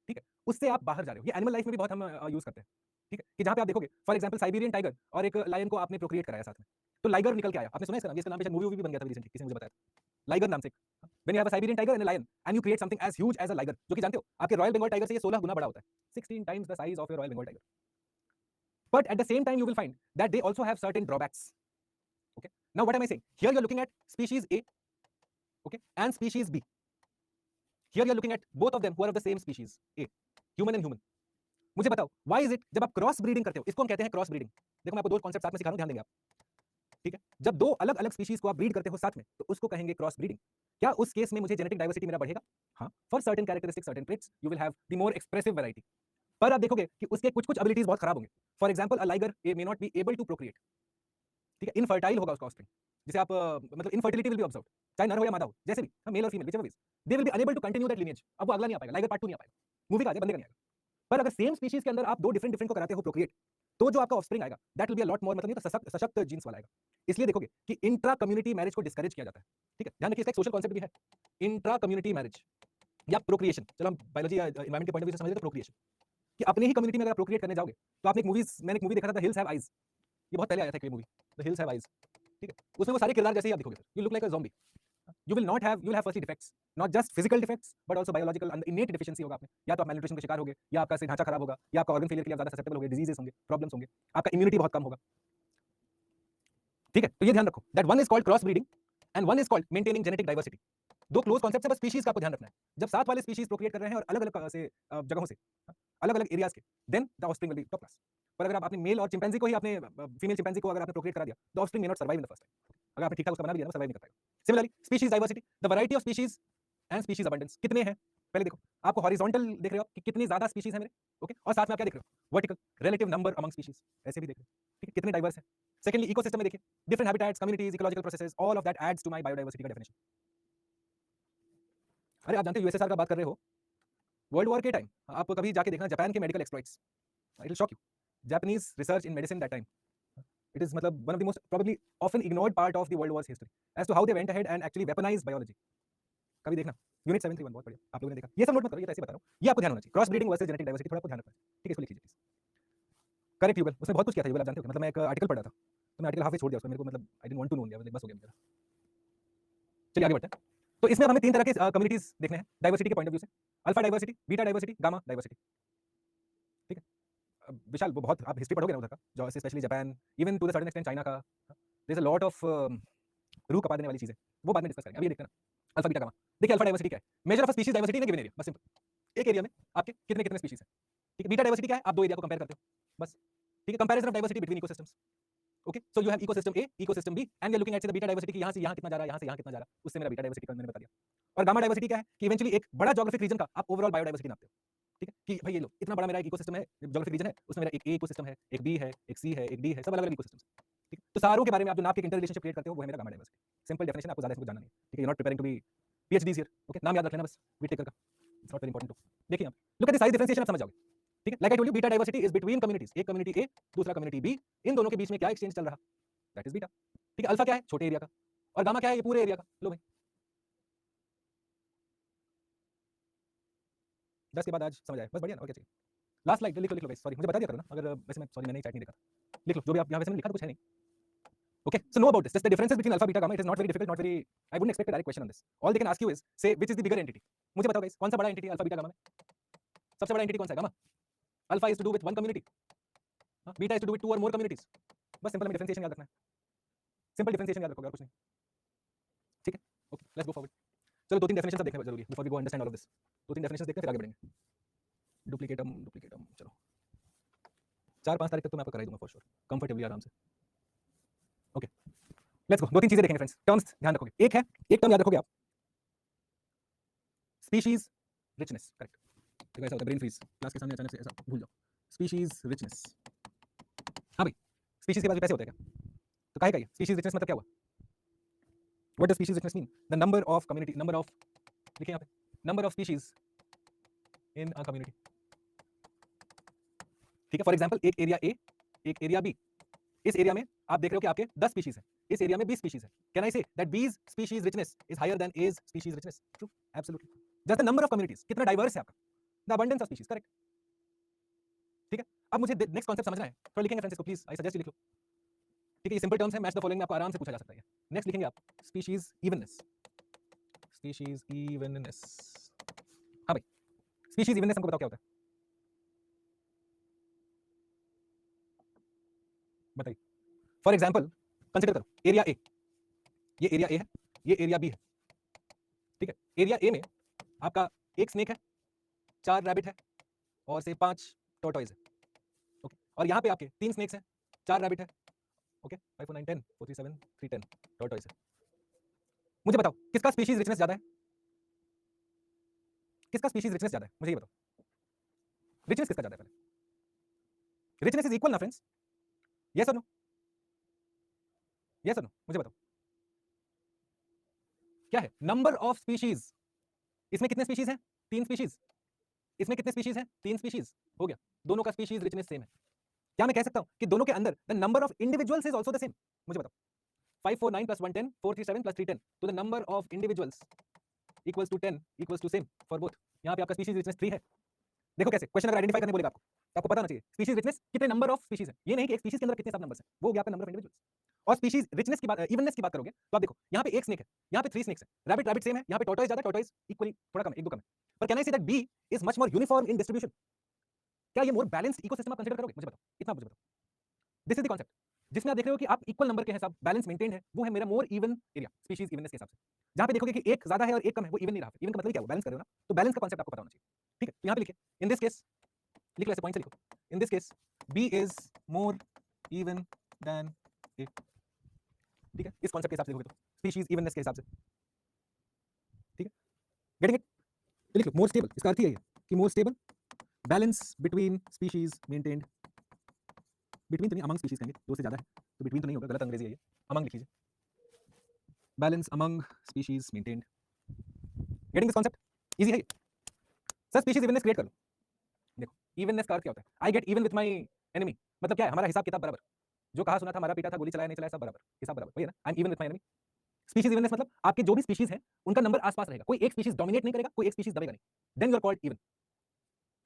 ठीक है, उससे आप बाहर जा रहे हो। ये एनिमल लाइफ में भी बहुत हम यूज करते हैं, ठीक है, कि जहां पे आप देखोगे फॉर एग्जांपल साइबेरियन टाइगर और एक लायन को आपने प्रोक्रिएट कराया साथ में, तो लाइगर निकल के आया, आपने सुना है इसका नाम भी शायद मूवी भी बन गया था रिसेंटली, किसी ने मुझे बताया था, लाइगर नाम से। When you have a Siberian tiger and a lion and you create something as huge as a liger, जो कि जानते हो आपके रॉयल बंगाल टाइगर से ये 16 गुना बड़ा होता है, 16 times the size of your royal Bengal tiger, but at the same time you will find that they also have certain drawbacks. Okay, now what am I saying? Here you are looking at species A, okay, and species B. Here you are looking at both of them who are of the same species A, human and human. मुझे बताओ why is it जब आप cross breeding करते हो, इसको हम कहते हैं क्रॉस ब्रीडिंग। देखो मैं आपको दो कॉन्सेप्ट साथ में सिखा रहा हूं, ध्यान देंगे आप, ठीक है। जब दो अलग अलग स्पीशीज को आप ब्रीड करते हो साथ में, तो उसको कहेंगे क्रॉस ब्रीडिंग। क्या उस केस में मुझे जेनेटिक डाइवर्सिटी मेरा बढ़ेगा? हाँ, for certain characteristics, certain traits, you will have the more expressive variety. पर आप देखोगे कि उसके कुछ कुछ एबिलिटीज बहुत खराब होंगे। For example a liger may not be able to procreate, ठीक है, इनफर्टाइल होगा उसका ऑफस्प्रिंग, जिसे आप मतलब इनफर्टिलिटी विल बी ऑब्जर्व्ड, चाहे नर हो या मादा हो, जैसे भी मेल और female whichever is, they will be unable to continue that lineage. अब वो अगला नहीं आ पाएगा, लाइगर पार्ट 2 नहीं आ पाएगा, मूवी का आ जाए, बंदे का नहीं आएगा। पर अगर सेम स्पीशीज के अंदर आप दो डिफरेंट डिफरेंट को कराते हो प्रोक्रिएट, तो जो आपका ऑफस्प्रिंग आएगा that will be a lot more, मतलब नहीं तो सशक्त सशक्त जीन्स वाला आएगा। इसलिए देखोगे कि इंट्रा कम्युनिटी मैरिज को डिस्करेज किया जाता है, ठीक है, ध्यान रखिए, इसका एक सोशल कॉन्सेप्ट भी है, इंट्रा कम्युनिटी मैरिज या प्रोक्रिएशन। चलो हम बायोलॉजी या एनवायरनमेंट के पॉइंट ऑफ व्यू से समझ लेते हैं प्रोक्रिएशन, कि अपने ही कम्युनिटी में अगर प्रोक्रिएट करने जाओगे, तो आपने मैंने एक मूवी देखा था, द हिल्स हैव आइज, ये बहुत पहले आया था एक movie, the hills have eyes, ठीक है, उसमें वो सारे किरदार जैसे ही आप दिखोगे, you look like a zombie. You will have firstly defects, not just physical defects but also biological and innate deficiency होगा आप में, या तो आप मैलन्यूट्रिशन के शिकार होगे, या आपका ढांचा खराब होगा, या आपका ऑर्गन फेलियर के लिए ज्यादा ससेप्टेबल होगे, डिजीजेस होंगे, प्रॉब्लम्स होंगे, आपका इम्यूनिटी बहुत कम होगा, ठीक है। तो ये ध्यान रखो that one is called cross breeding and one is called maintaining genetic diversity. दो क्लोज कॉन्सेप्ट्स है, बस स्पीशीज का आपको ध्यान रखना है। जब साथ वाले स्पीशीज प्रोक्रिएट कर रहे हैं और अलग अलग से जगहों से, अलग अलग एरियाज के, then the offspring will be top class. पर अगर आप अपने मेल और चिंपैंजी को ही आपने फीमेल चिंपैंजी को अगर आपने प्रोक्रिएट करा दिया, the offspring may not survive in the first time. अगर आपने ठीक ठाक उसका बना भी दिया ना, सर्वाइव नहीं कर पाएगा। Similarly species diversity, the variety of species and species abundance, कितने हैं पहले देखो, आपको हॉरिजॉन्टल देख रहे हो कि कितनी ज्यादा स्पीशीज है मेरे, ओके, और साथ में आप क्या देख रहे हो, vertical relative number among species, ऐसे भी देख रहे हो, ठीक है, कितने डाइवर्स है। सेकंडली इकोसिस्टम में देखिए, different habitats, communities, ecological processes, all of that adds to my biodiversity का डेफिनेशन। अरे आप जानते हो यूएसएसआर का बात कर रहे हो, वर्ल्ड वॉर के टाइम आप कभी जाके देखना जापान के medical exploits, it will shock you, Japanese research in medicine that time, it is मतलब one of the most probably often ignored part of the world war's history as to how they went ahead and actually weaponized biology। कभी देखना unit 731, बहुत बढ़िया, आप लोगों ने देखा, ये सब नोट मत करो, ये तो ऐसे बता रहा हूँ, ये आपको ध्यान होना चाहिए, cross breeding versus genetic diversity, थोड़ा आपको ध्यान रखना है, ठीक है, इसको लिख लीजिए प्लीज। करेक्ट यूगल, उसने बहुत कुछ किया था यूगल, आप जानते हो, मतलब मैं एक आर्टिकल पढ़ रहा था, तो मैं आर्टिकल हाफ में छोड़ दिया उसमें, मेरे को मतलब I didn't want to know, बस हो गया मेरा। चलिए आगे बढ़ते हैं। तो इसमें हमें तीन तरह के कम्युनिटीज देखने हैं डाइवर्सिटी के पॉइंट ऑफ व्यू से, alpha diversity, beta diversity, gamma diversity, ठीक है। विशाल वो बहुत आप हिस्ट्री पढ़ोगे ना उधर का, जो specially Japan, even to the certain extent China का, there is a lot of रूह कपा देने वाली चीजें, वो बाद में डिस्कस करेंगे। अभी ये देखते हैं ना अल्फा बीटा गामा। देखिए अल्फा डाइवर्सिटी क्या है, measure of species diversity in a given area, बस सिंपल, एक एरिया में आपके कितने कितने स्पीशीज हैं, ठीक है। बीटा डाइवर्सिटी क्या है, आप दो एरिया को कंपेयर करते हो, बस, ठीक है, comparison of diversity between ecosystems, okay. So you have ecosystem A, ecosystem B, and we are looking at the beta diversity की, यहां से यहां कितना जा रहा है, यहां से यहां कितना जा रहा है, उससे मेरा बीटा डाइवर्सिटी का मैंने बता दिया। और गामा डाइवर्सिटी क्या है कि इवेंचुअली एक बड़ा ज्योग्राफिक रीजन का आप ओवरऑल बायोडाइवर्सिटी नापते हो, ठीक है, कि भाई ये लो इतना बड़ा मेरा एक इकोसिस्टम है, ज्योग्राफिक रीजन है, उसमें मेरा एक ए इकोसिस्टम है, एक बी है, एक सी है, एक डी है, सब अलग अलग इकोसिस्टम्स, ठीक है। तो सारों के बारे में आप जो नाप के इंटर रिलेशनशिप क्रिएट करते हो वो है मेरा गामा डाइवर्सिटी, सिंपल डेफिनेशन, आपको ज्यादा इसको जानना नहीं है, ठीक है। You not preparing to be PhDs here, okay, नाम याद रख लेना बस, वी टेकर का, it's not very important to, देखिए यहां look at the size differentiation, आप समझ जाओगे, ठीक है। Like I told you, beta diversity is between communities, एक कम्युनिटी ए दूसरा कम्युनिटी बी, इन दोनों के बीच में क्या एक्सचेंज चल रहा, दैट इज बीटा, ठीक है। अल्फा क्या है, छोटे एरिया का, और गामा क्या है, ये पूरे एरिया का। लो भाई 10 के बाद आज समझ आया, बस बढ़िया ना, और क्या चाहिए। लास्ट स्लाइड लिख लो भाई, सॉरी मुझे बता दिया करो ना, अगर वैसे मैं सॉरी मैंने चैट नहीं देखा, लिख लो जो भी आप यहाँ वैसे मैंने लिखा तो कुछ है नहीं। Okay, so know about this. Just the differences between alpha, beta, gamma. It is not very difficult, not very. I wouldn't expect a direct question on this. All they can ask you is, say, which is the bigger entity. मुझे बताओ guys, कौन सा बड़ा entity है alpha, beta, gamma में? सबसे बड़ा entity कौन सा है? Gamma. Alpha is to do with one community. Beta is to do with two or more communities. बस simple हमें differentiation याद रखना है. Simple differentiation याद रखोगे और कुछ नहीं. ठीक है? Okay, let's go forward. चलो दो तीन definitions अब देखना जरूरी है before we go understand all of this. दो तीन definitions देखते हैं फिर आगे बढ़ेंगे. Duplicatum. चलो. 4-5 तारीख तक तो मैं आपको करा ही दूंगा for sure. Comfortably आराम से. Okay. लेट्स गो, दो तीन चीजें देखेंगे फ्रेंड्स, टर्म्स ध्यान रखोगे। एक टर्म याद रखोगे आप, स्पीशीज रिचनेस। करेक्ट, देखो ऐसा होता है ब्रेन फ्रीज, क्लास के सामने अचानक से ऐसा भूल जाओ। स्पीशीज रिचनेस, हाँ भाई स्पीशीज के बाद पैसे होते हैं क्या? तो काहे का ये स्पीशीज रिचनेस मतलब क्या हुआ? What does species richness mean? The number of community, number of, देखिए यहाँ पे number of species in a community. ठीक है, फॉर एग्जांपल एक एरिया ए, एक एरिया बी। इस एरिया में आप देख रहे हो कि आपके 10 स्पीशीज हैं, इस एरिया में 20 स्पीशीज है। Can I say that B's species richness is higher than A's species richness? True, absolutely. Just the number of communities, कितना डाइवर्स है आपका, the abundance of species. Correct, ठीक है। अब मुझे नेक्स्ट कॉन्सेप्ट समझना है, थोड़ा लिखेंगे फ्रेंड्स इसको प्लीज, आई सजेस्ट लिख लो। ठीक है, ये सिंपल टर्म्स है, मैच द फॉलोइंग में आपको आराम से पूछा जा सकता है। नेक्स्ट लिखेंगे आप स्पीशीज इवननेस, स्पीशीज इवननेस। हाँ भाई स्पीशीज इवननेस हमको बताओ क्या होता है, बताइए। फॉर एग्जाम्पल कंसिडर करो एरिया ए, ये एरिया ए है, ये एरिया बी है। ठीक है, एरिया ए में आपका एक स्नेक है, 4 रैबिट है और से 5 टॉर्टॉइज है। ओके, और यहाँ पे आपके 3 स्नेक्स हैं, 4 रैबिट है। ओके, 5 4 9 10 4 3 7 3 10 टॉर्टॉइज है। मुझे बताओ किसका स्पीशीज रिचनेस ज्यादा है, किसका स्पीशीज रिचनेस ज्यादा है, मुझे ये बताओ। रिचनेस किसका ज्यादा है पहले? रिचनेस इज इक्वल ना फ्रेंड्स, यस और नो, यस और नो, मुझे बताओ क्या है नंबर ऑफ स्पीशीज। इसमें कितने स्पीशीज हैं? 3 स्पीशीज। इसमें कितने स्पीशीज हैं? 3 स्पीशीज। हो गया, दोनों का स्पीशीज रिचनेस सेम है। क्या मैं कह सकता हूं कि दोनों के अंदर the number of individuals is also the same? मुझे बताओ 5 4 9 + 1 10 4 3 7 + 3 10, तो the number of individuals equals to 10 equals to same for both. यहां पे आपका स्पीशीज रिचनेस 3 है। देखो कैसे, क्वेश्चन अगर आइडेंटिफाई करने बोलेगा आपको तो आपको पता होना चाहिए स्पीशीज रिचनेस कितने नंबर ऑफ स्पीशीज है, ये नहीं कि एक स्पीशीज के अंदर कितने सब नंबर्स हैं, वो हो गया आपका नंबर ऑफ इंडिविजुअल्स। और स्पीशीज रिचनेस की बात, इवननेस की बात करोगे तो आप देखो यहाँ पे एक स्नेक है, यहाँ पे 3 स्नेक्स है, रैबिट रैबिट सेम है, यहाँ पे टॉर्टॉइज ज्यादा, टॉर्टॉइज इक्वली थोड़ा कम है, एक दो कम है। पर can I say that B is much more uniform in distribution? क्या ये मोर बैलेंस्ड इकोसिस्टम आप कंसीडर करोगे? मुझे बताओ, इतना मुझे बताओ। दिस इज द कॉन्सेप्ट जिसमें आप देख रहे हो कि आप इक्वल नंबर के हैं, सब बैलेंस मेंटेन्ड है, वो है मेरा मोर इवन एरिया, स्पीशीज इवननेस के हिसाब से। जहां पे देखोगे कि एक ज्यादा है और एक कम है, वो इवन नहीं रहा। इवन का मतलब क्या है? बैलेंस कर रहे हो ना, तो बैलेंस का कॉन्सेप्ट आपको पता होना चाहिए। ठीक है, तो यहाँ पे लिखिए इन दिस केस, लिख लो ऐसे पॉइंट से लिखो, in this case B is more even than A. ठीक है, इस कॉन्सेप्ट के हिसाब से देखोगे तो स्पीशीज इवननेस के हिसाब से। ठीक है, गेटिंग इट? तो लिख लो मोर स्टेबल, इसका अर्थ ही है कि more stable, balance between species maintained. Between तो नहीं, अमंग स्पीशीज कहेंगे, दो से ज्यादा है तो बिटवीन तो नहीं होगा, गलत अंग्रेजी है ये, अमंग लिख लीजिए, balance among species maintained. Getting this concept? Easy है ये। सर स्पीशीज इवननेस क्रिएट कर लो। देखो इवननेस का अर्थ क्या होता है? I get even with my enemy, मतलब क्या है? हमारा हिसाब किताब बराबर, जो कहा सुना था, मारा पीटा था, गोली चलाया नहीं चलाया, सब बराबर, हिसाब बराबर, वही है ना, I am even with my enemy. Species evenness मतलब आपके जो भी स्पीशीज है उनका नंबर आसपास रहेगा, कोई एक स्पीशीज डोमिनेट नहीं करेगा, कोई एक स्पीशीज दबेगा नहीं, then you are called even.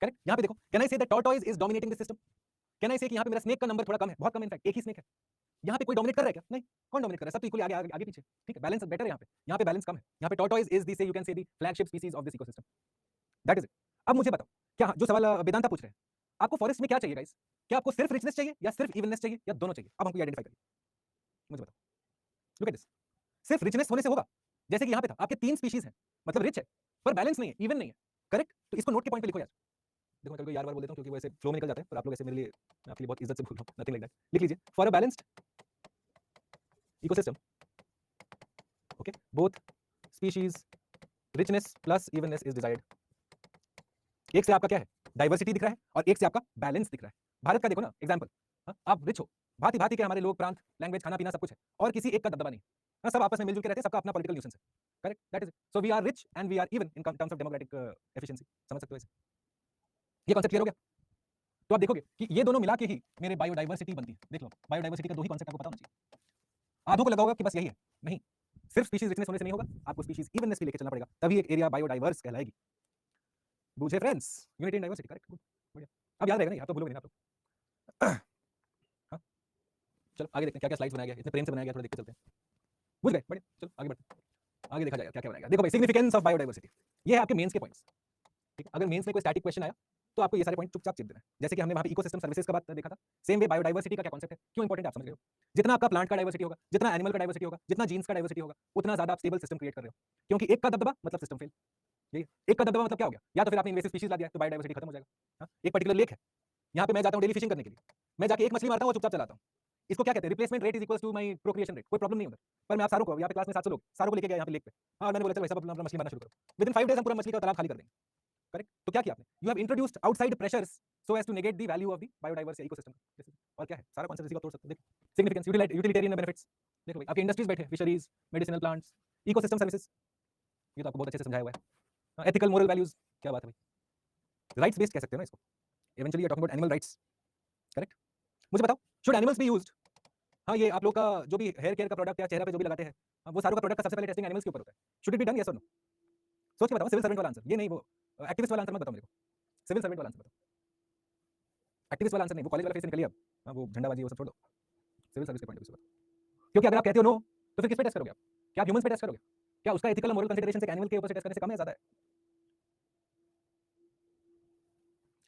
Correct, यहां पे देखो, can I say that tortoise is dominating this system? Can I say कि यहां पे मेरा स्नेक का नंबर थोड़ा कम है, बहुत कम, इनफैक्ट एक ही स्नेक है। यहां पे कोई डोमिनेट कर रहा है क्या? नहीं, कौन डोमिनेट कर रहा है? सब तो इक्वली आगे आगे आगे पीछे। ठीक है, बैलेंस बेटर है यहाँ पे बैलेंस कम है। यहाँ पे टॉर्टॉइज इज दी, से यू कैन से दी flagship species of this ecosystem, that is it. अब मुझे बताओ, क्या जो सवाल वेदांता पूछ रहे हैं, आपको फॉरेस्ट में क्या चाहिए गाइस? क्या आपको सिर्फ रिचनेस चाहिए या सिर्फ इवननेस चाहिए या दोनों चाहिए? अब हमको आइडेंटिफाई करिए, मुझे बताओ। लुक एट दिस, सिर्फ रिचनेस होने से होगा? जैसे कि यहाँ पे था आपके 3 स्पीशीज हैं, मतलब रिच है पर बैलेंस नहीं है, इवन नहीं है। करेक्ट, तो इसको नोट के पॉइंट पे लिखो यार। देखो मैं कभी यार बार बोल देता हूँ क्योंकि वैसे फ्लो में निकल जाता है, पर आप लोग ऐसे मेरे लिए, मैं आपके लिए बहुत इज्जत से बोल रहा हूँ, नथिंग लाइक दैट। लिख लीजिए, for a balanced ecosystem, okay, both species richness plus evenness is desired. एक से आपका क्या है? डाइवर्सिटी दिख रहा है, और एक से आपका बैलेंस दिख रहा है। भारत का देखो ना एग्जांपल, आप रिच हो, भांति भांति के हमारे लोग, प्रांत, लैंग्वेज, खाना पीना सब कुछ है, और किसी एक का दबदबा नहीं। हाँ, सब आपस में मिलजुल के रहते हैं, सबका अपना पॉलिटिकल न्यूसेंस है। Correct, that is, so we are rich and we are even in terms of democratic efficiency. समझ सकते हो इसे? ये कॉन्सेप्ट क्लियर हो गया? तो आप देखोगे कि ये दोनों मिला के ही मेरे बायोडाइवर्सिटी बनती है। देख लो, बायोडाइवर्सिटी का दो ही कॉन्सेप्ट आपको पता होना चाहिए। आधों को लगाओगे कि बस यही है, नहीं, सिर्फ स्पीशीज रिचनेस होने से नहीं होगा, आपको स्पीशीज इवननेस भी लेके चलना पड़ेगा, तभी एक एरिया बायोडाइवर्स कहलाएगी। बुझे friends? Unity in diversity, correct, good, बढ़िया। अब याद रहेगा नहीं, आप तो भूलोगे नहीं आप लोग। हाँ, चलो आगे देखते हैं क्या क्या स्लाइड्स बनाया गया, इतने प्रेम से बनाया गया, थोड़ा देख के चलते हैं। बुझ गए? बढ़िया, चलो आगे बढ़ते हैं, आगे देखा जाएगा क्या क्या बनाया गया। देखो भाई, सिग्निफिकेंस ऑफ बायोडाइवर्सिटी, ये है आपके मेंस के पॉइंट्स। ठीक है, अगर मेंस में कोई स्टैटिक क्वेश्चन आया तो आपको ये सारे पॉइंट चुपचाप चिप देना है। जैसे कि हमने वहां पे इकोसिस्टम सर्विसेज का बात देखा था, सेम वे बायोडाइवर्सिटी का क्या कॉन्सेप्ट है, क्यों इंपॉर्टेंट है आप समझ रहे हो। जितना आपका प्लांट का डाइवर्सिटी होगा, जितना एनिमल का डाइवर्सिटी होगा, जितना जीन्स का डाइवर्सिटी होगा, उतना ज्यादा आप स्टेबल सिस्टम क्रिएट कर रहे हो। क्योंकि एक का दबदबा मतलब सिस्टम फेल। यही एक का दबदबा मतलब क्या हो गया, या तो फिर आपने इन्वेसिव स्पीशीज ला दिया तो बायोडाइवर्सिटी खत्म हो जाएगा। हाँ, एक पर्टिकुलर लेक है, यहाँ पे मैं जाता हूँ डेली फिशिंग करने के लिए, मैं जाके एक मछली मारता हूँ, चुपचाप चलाता हूँ, इसको क्या कहते हैं, replacement rate is equal to my procreation rate, कोई प्रॉब्लम नहीं होता। पर मैं आप सारों को, यहाँ पे क्लास में 700 लोग, सारों को लेके गया यहाँ पे लेक पे, हाँ मैंने बोला चलो सब अपना मछली मारना शुरू करो, विद इन 5 डेज हम पूरा मछली का तालाब खाली कर देंगे। करेक्ट, तो क्या किया आपने, you have introduced outside pressures so as to negate the value of the biodiverse ecosystem. और क्या है, सारा कॉन्सेप्ट इसी को तोड़ सकते हो। देखो सिग्निफिकेंस, यूटिलिटेरियन बेनिफिट्स, देखो भाई आपकी इंडस्ट्रीज बैठे, fisheries, medicinal plants, ecosystem services, ये तो आपको बहुत अच्छे से समझाया हुआ है। एथिकल मोरल वैल्यूज, क्या बात है भाई, राइट्स बेस्ड कह सकते हो ना इसको, eventually talking about animal rights. Correct, मुझे बताओ, शुड एनिमल्स बी यूज्ड। हाँ, ये आप लोग का जो भी हेयर केयर का प्रोडक्ट या चेहरा पे जो भी लगाते हैं, वो सारों का प्रोडक्ट का सबसे पहले टेस्टिंग एनिमल्स के ऊपर होता है। Should it be done, yes और नो? सोच के बताओ, सिविल सर्वेंट वाला आंसर, ये नहीं वो एक्टिविस्ट वाला आंसर मत बताओ मेरे को, सिविल सर्वेंट वाला आंसर बताओ। एक्टिविस्ट वाला आंसर नहीं, वो कॉलेज वाला फेस से निकलिए अब, हाँ वो झंडाबाजी वो सब छोड़ दो, सिविल सर्विस के पॉइंट ऑफ व्यू से बताओ। क्योंकि अगर आप कहते हो नो, तो फिर किस पे टेस्ट करोगे आप, क्या आप ह्यूमंस पे टेस्ट करोगे? क्या उसका एथिकल मोरल कंसीडरेशन से एनिमल के ऊपर से टेस्ट करने से कम है, ज्यादा है?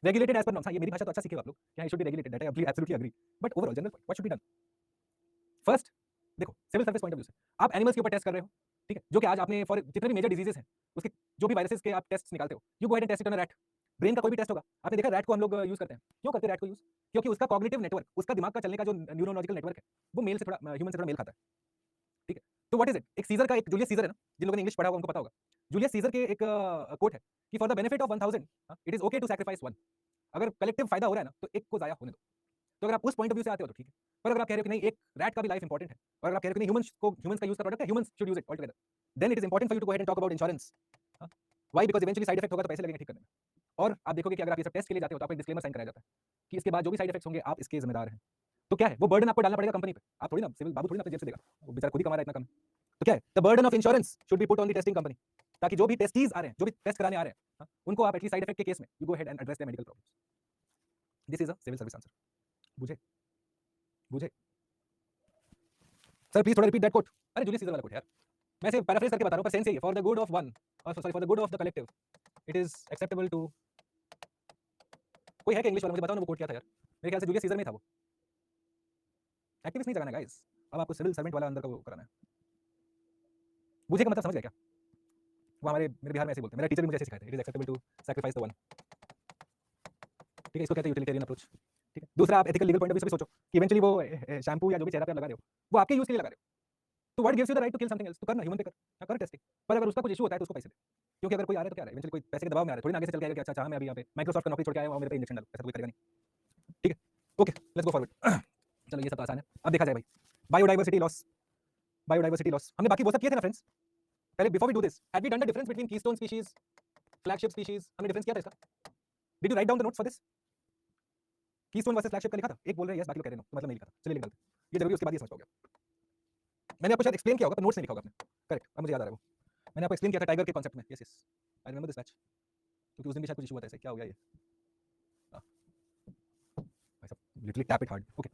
रेगुलेटेड एज पर नॉर्म्स, हाँ ये मेरी भाषा तो अच्छा सीखे आप लोग, क्या should be regulated, that I absolutely agree, but overall general what should be done. First देखो, civil service point of view से आप एनिमल्स के ऊपर टेस्ट कर रहे हो, ठीक है, जो कि आज आपने फॉर जितने भी मेजर डिजीजेस हैं उसके जो भी वायरसेस के आप टेस्ट निकालते हो, you go ahead and test it on a rat. Brain का कोई भी टेस्ट होगा, आपने देखा रैट को हम लोग यूज करते हैं, क्यों करते हैं रैट को यूज? क्योंकि उसका कॉग्निटिव नेटवर्क, उसका दिमाग का चलने का जो न्यूरोलॉजिकल नेटवर्क है, वो मेल से थोड़ा ह्यूमन से थोड़ा मेल खाता है। ठीक है, तो व्हाट इज इट, एक सीजर का, एक जूलियस सीजर है ना, जिन लोगों ने इंग्लिश पढ़ा होगा उनको पता होगा, जूलियस सीजर के एक कोट है कि for the benefit of 1000 it is okay to sacrifice one. अगर कलेक्टिव फायदा हो रहा है ना तो एक को जाया होने दो। तो अगर आप उस पॉइंट ऑफ व्यू से आते हो तो ठीक है, पर अगर आप कह रहे हो कि नहीं एक रैट का भी लाइफ इंपॉर्टेंट है, और अगर आप कह रहे हो कि नहीं ह्यूमंस का यूज का प्रोडक्ट है, humans should use it altogether, then it is important for you to go ahead and talk about insurance. Why? Because eventually side effect होगा तो पैसे लगेंगे ठीक करने में। और आप देखोगे कि अगर आप ये सब टेस्ट के लिए जाते हो तो आपको एक डिस्क्लेमर साइन कराया जाता है कि इसके बाद जो भी साइड इफेक्ट्स होंगे आप इसके जिम्मेदार हैं। तो क्या है, वो बर्डन आपको डालना पड़ेगा कंपनी पे, आप थोड़ी ना, सिविल बाबू थोड़ी ना अपनी जेब से देगा, वो बेचारा खुद ही कमा रहा है इतना कम। तो क्या है, the burden of insurance should be put on the testing company, ताकि जो भी टेस्टीज आ रहे हैं, जो भी टेस्ट कराने आ रहे हैं, उनको आप एटलीस्ट साइड इफेक्ट के केस में you go ahead and address the medical problems. This is a civil service answer. बुझे? बुझे? सर प्लीज थोड़ा रिपीट दैट कोट। अरे जूलियस सीजर वाला कोट यार, मैं इसे पैराफ्रेज करके बता रहा हूं, पर सेंस यही है, for the good of one, sorry for the good of the collective it is acceptable to. कोई है क्या इंग्लिश वाला, मुझे बताओ ना वो कोट क्या था यार, मेरे ख्याल से जूलियस सीजर में था वो। एक्टिविस्ट नहीं जगाना गाइस, अब आपको सिविल सर्वेंट वाला अंदर का वो कराना है। बुझे का मतलब समझ गया क्या? वो हमारे मेरे बिहार में ऐसे बोलते हैं, मेरा टीचर भी मुझे ऐसे सिखाया था, it is acceptable to sacrifice the one. ठीक है, इसको कहते हैं यूटिलिटेरियन अप्रोच। ठीक है, दूसरा आप ethical legal point of view से भी सोचो कि इवेंचुअली वो शैम्पू या जो भी चेहरा पे आप लगा रहे हो वो आपके यूज के लिए लगा रहे हो, तो what gives you the right to kill something else, तो करना ह्यूमन पे कर टेस्टिंग। पर अगर उसका कुछ इशू होता है तो उसको पैसे दे, क्योंकि अगर कोई आ रहा है तो क्या है, इवेंचुअली कोई पैसे के दबाव में आ रहा है, थोड़ी ना आगे से चल के आएगा कि अच्छा मैं अभी यहाँ पे माइक्रोसॉफ्ट का नौकरी छोड़ के आया हूँ और मेरे पे इंजेक्शन डालो, ऐसा तो कोई करेगा नहीं। ठीक है, ओके लेट्स गो फॉरवर्ड। चलो ये सब तो आसान है, अब देखा जाए भाई बायोडाइवर्सिटी लॉस। बायोडाइवर्सिटी लॉस हमने बाकी वो सब किए थे ना फ्रेंड्स, पहले before we do this had we done the difference between keystone species, flagship species, हमने डिफरेंस किया था इसका? Did you write down the notes for this? Keystone versus flagship का लिखा था, एक बोल रहे हैं यस बाकी लोग कह रहे हैं नो, तो मतलब नहीं लिखा था, चलिए लिख डालते हैं, ये जरूरी उसके बाद ये समझ पाओगे। मैंने आपको शायद एक्सप्लेन किया होगा पर नोट्स नहीं लिखा होगा आपने। करेक्ट, अब मुझे याद आ रहा है वो मैंने आपको एक्सप्लेन किया था टाइगर के कॉन्सेप्ट में। Yes yes I remember this match, क्योंकि उस दिन भी शायद कुछ इशू हुआ था ऐसे, क्या हो गया ये भाई साहब, literally tap it hard. Okay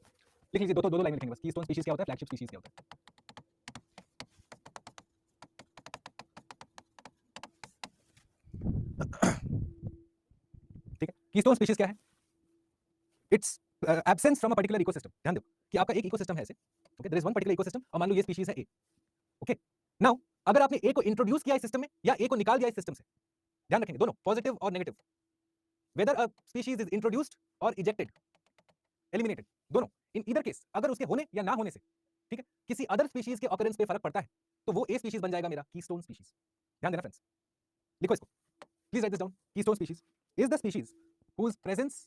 लिख लीजिए, दो लाइन लिखेंगे बस, कीस्टोन स्पीशीज क्या होता है, फ्लैगशिप स्पीशीज क्या होता है। ठीक है, कीस्टोन स्पीशीज क्या है, its absence from a particular ecosystem. ध्यान दो कि आपका एक इकोसिस्टम है ऐसे, okay there is one particular ecosystem, और मान लो ये स्पीशीज है ए। ओके नाउ अगर आपने ए को इंट्रोड्यूस किया इस सिस्टम में या ए को निकाल दिया इस सिस्टम से, ध्यान रखेंगे दोनों पॉजिटिव और negative, weather a species is introduced और इजेक्टेड, एलिमिनेटेड, दोनों, इन ईदर केस अगर उसके होने या ना होने से, ठीक है, किसी अदर स्पीशीज के ऑकरेंस पे फर्क पड़ता है तो वो ए स्पीशीज बन जाएगा मेरा कीस्टोन स्पीशीज। ध्यान देना फ्रेंड्स, लिखो इसको, please right this down. Keystone species is the species whose presence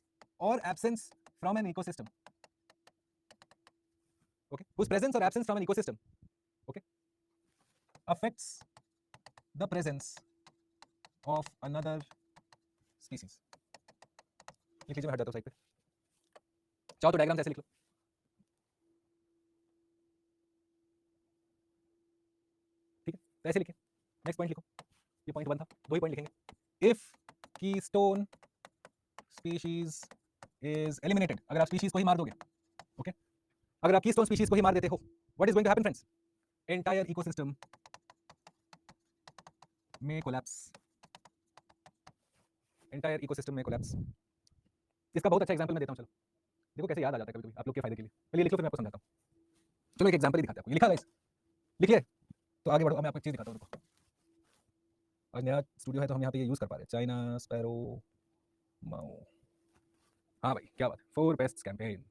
or absence from an ecosystem, okay, whose presence or absence from an ecosystem, okay, affects the presence of another species। लिख लीजिए, मैं हट जाता हूं side पे, चाहो तो diagram ऐसे लिख लो। तो ऐसे लिखे, नेक्स्ट पॉइंट लिखो, ये पॉइंट 1 था, 2 ही पॉइंट लिखेंगे। If keystone species is eliminated, अगर आप स्पीशीज को ही मार दोगे, ओके, अगर आप कीस्टोन स्पीशीज को ही मार देते हो, what is going to happen friends? Entire ecosystem में कोलैप्स, एंटायर इकोसिस्टम में कोलैप्स। इसका बहुत अच्छा एग्जांपल मैं देता हूं, चलो देखो कैसे याद आ जाता है कभी-कभी आप लोग के फायदे के लिए। चलिए लिख लो, फिर मैं आपको समझाता हूं। चलो एक एग्जांपल ही दिखाते हैं आपको। ये लिखा गाइस, लिखिए, तो आगे बढ़ो। अब मैं आपको एक चीज दिखाता हूं, रुको। और नया स्टूडियो है तो हम यहाँ पे ये यूज कर पा रहे हैं, चाइना स्पैरो माओ। हाँ भाई क्या बात है, 4 पेस्ट्स कैंपेन।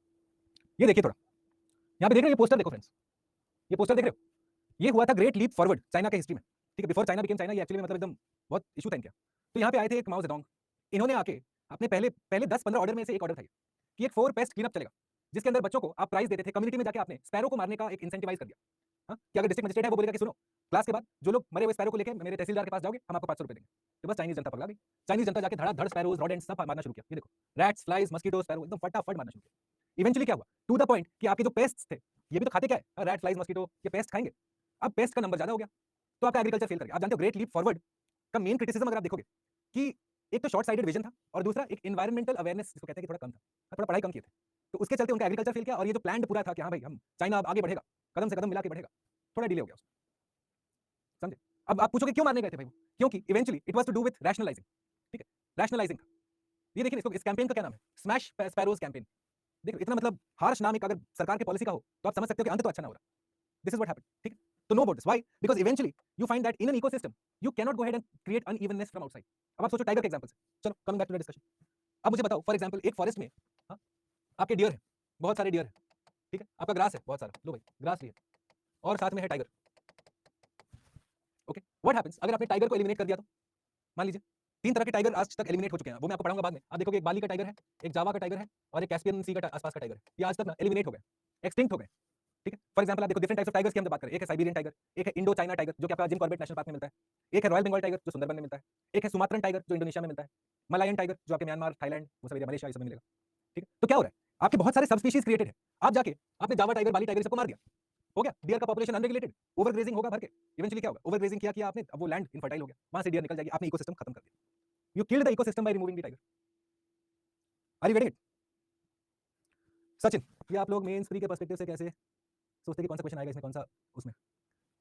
ये देखिए थोड़ा, यहाँ पे देख रहे हो, ये पोस्टर देखो फ्रेंड्स, ये पोस्टर देख रहे हो, ये हुआ था ग्रेट लीप फॉरवर्ड चाइना के हिस्ट्री में, ठीक है, बिफोर चाइना बिकेम चाइना। ये एक्चुअली में मतलब एकदम बहुत इशू था इनका। तो यहाँ पे आए थे एक माओ जेडोंग, इन्होंने आके अपने पहले पहले 10-15 ऑर्डर में से एक ऑर्डर था कि एक 4 पेस्ट क्लीनअप चलेगा, जिसके अंदर बच्चों को आप प्राइस देते थे, कम्युनिटी में जाके आपने स्पैरो को मारने का एक इंसेंटिवाइज कर दिया। हाँ, कि अगर डिस्ट्रिक्ट मजिस्ट्रेट है वो बोलेगा कि सुनो, क्लास के बाद जो लोग मरे हुए स्पैरो को लेके मेरे तहसीलदार के पास जाओगे, हम आपको 500 रुपए देंगे। तो बस चाइनीज जनता पगला गई, चाइनीज जनता जाके धड़ाधड़ स्पैरोज, रोडेंट्स सब मारना शुरू किया। ये देखो, रैट्स, फ्लाइज, मस्कीटो, स्पैरो एकदम फटाफट मारना शुरू किया। इवेंचुअली क्या हुआ, टू द पॉइंट कि आपके जो पेस्ट्स थे, ये भी तो खाते क्या है, रैट, फ्लाइज, मस्कीटो, ये पेस्ट खाएंगे। अब पेस्ट का नंबर ज्यादा हो गया, तो आपका एग्रीकल्चर फेल कर गया। आप जानते हो ग्रेट लीप फॉरवर्ड का मेन क्रिटिसिज्म अगर आप देखोगे कि एक तो शॉर्ट साइडेड विजन था, और दूसरा एक एनवायरमेंटल अवेयरनेस जिसको कहते हैं कि थोड़ा कम था, थोड़ा पढ़ाई कम किए थे। तो उसके चलते उनका एग्रीकल्चर फेल किया, और ये जो प्लान पूरा था कि हाँ भाई हम चाइना अब आगे बढ़ेगा, कदम से कदम मिला के बढ़ेगा, थोड़ा डिले हो गया उसमें, समझे? अब आप पूछोगे क्यों मारने गए थे भाई वो? क्योंकि eventually it was to do with rationalizing, ठीक है, रैशनलाइजिंग। ये देखिए, इसको, इस कैंपेन का क्या नाम है, स्मैश स्पैरोज कैंपेन। देखो इतना मतलब हार्श नाम एक अगर सरकार की पॉलिसी का हो, तो आप समझ सकते हो कि अंत तो अच्छा ना हो रहा। दिस इज व्हाट हैपेंड, ठीक है। तो know about this, why? Because eventually you find that in an ecosystem you can not go ahead and create unevenness from outside. अब आप सोचो टाइगर के एग्जांपल से, चलो coming back to the discussion. अब मुझे बताओ, फॉर एग्जांपल एक फॉरेस्ट में, हाँ, आपके डियर है, बहुत सारे डियर है, ठीक है, आपका ग्रास है बहुत सारा, लो भाई ग्रास लिए, और साथ में है टाइगर, ओके। व्हाट हैपेंस अगर आपने टाइगर को एलिमिनेट कर दिया तो? मान लीजिए 3 तरह के टाइगर आज तक एलिमिनेट हो चुके हैं, वो मैं आपको पढ़ाऊंगा बाद में। आप देखोगे एक बाली का टाइगर है, एक जावा का टाइगर है, और एक कैस्पियन सी का आसपास का टाइगर है। ये आज तक ना एलिमिनेट हो गए, एक्सटिंक्ट हो गए, ठीक है। फॉर एग्जांपल आप देखो डिफरेंट टाइप्स ऑफ टाइगर्स की हम बात करें, एक है साइबेरियन टाइगर, एक है इंडो चाइना टाइगर जो कि आपका जिम कॉर्बेट नेशनल पार्क में मिलता है, एक है रॉयल बंगाल टाइगर जो सुंदरबन में मिलता है, एक है सुमात्रन टाइगर जो इंडोनेशिया में मिलता है, मलायन टाइगर जो आपके म्यांमार, थाईलैंड, वो सब एरिया, मलेशिया, ये सब में मिलेगा, ठीक है। तो क्या हो रहा है, आपके बहुत सारे सब स्पीशीज क्रिएटेड है, आप जाके आपने जावा टाइगर, बाली टाइगर सबको मार दिया, हो गया, डियर का पॉपुलेशन अनरेगुलेटेड, ओवर ग्रेजिंग होगा भर के। इवेंचुअली क्या होगा, ओवर ग्रेजिंग किया आपने, अब वो लैंड इनफर्टाइल हो गया, वहां से डियर निकल जाएगी, आपने इकोसिस्टम खत्म कर दिया। You killed the ecosystem by removing the tiger. Are you getting it? Sachin, ये आप लोग मेंस प्री के पर्सपेक्टिव से कैसे सोचते हैं कि कौन सा क्वेश्चन आएगा इसमें, कौन सा उसमें?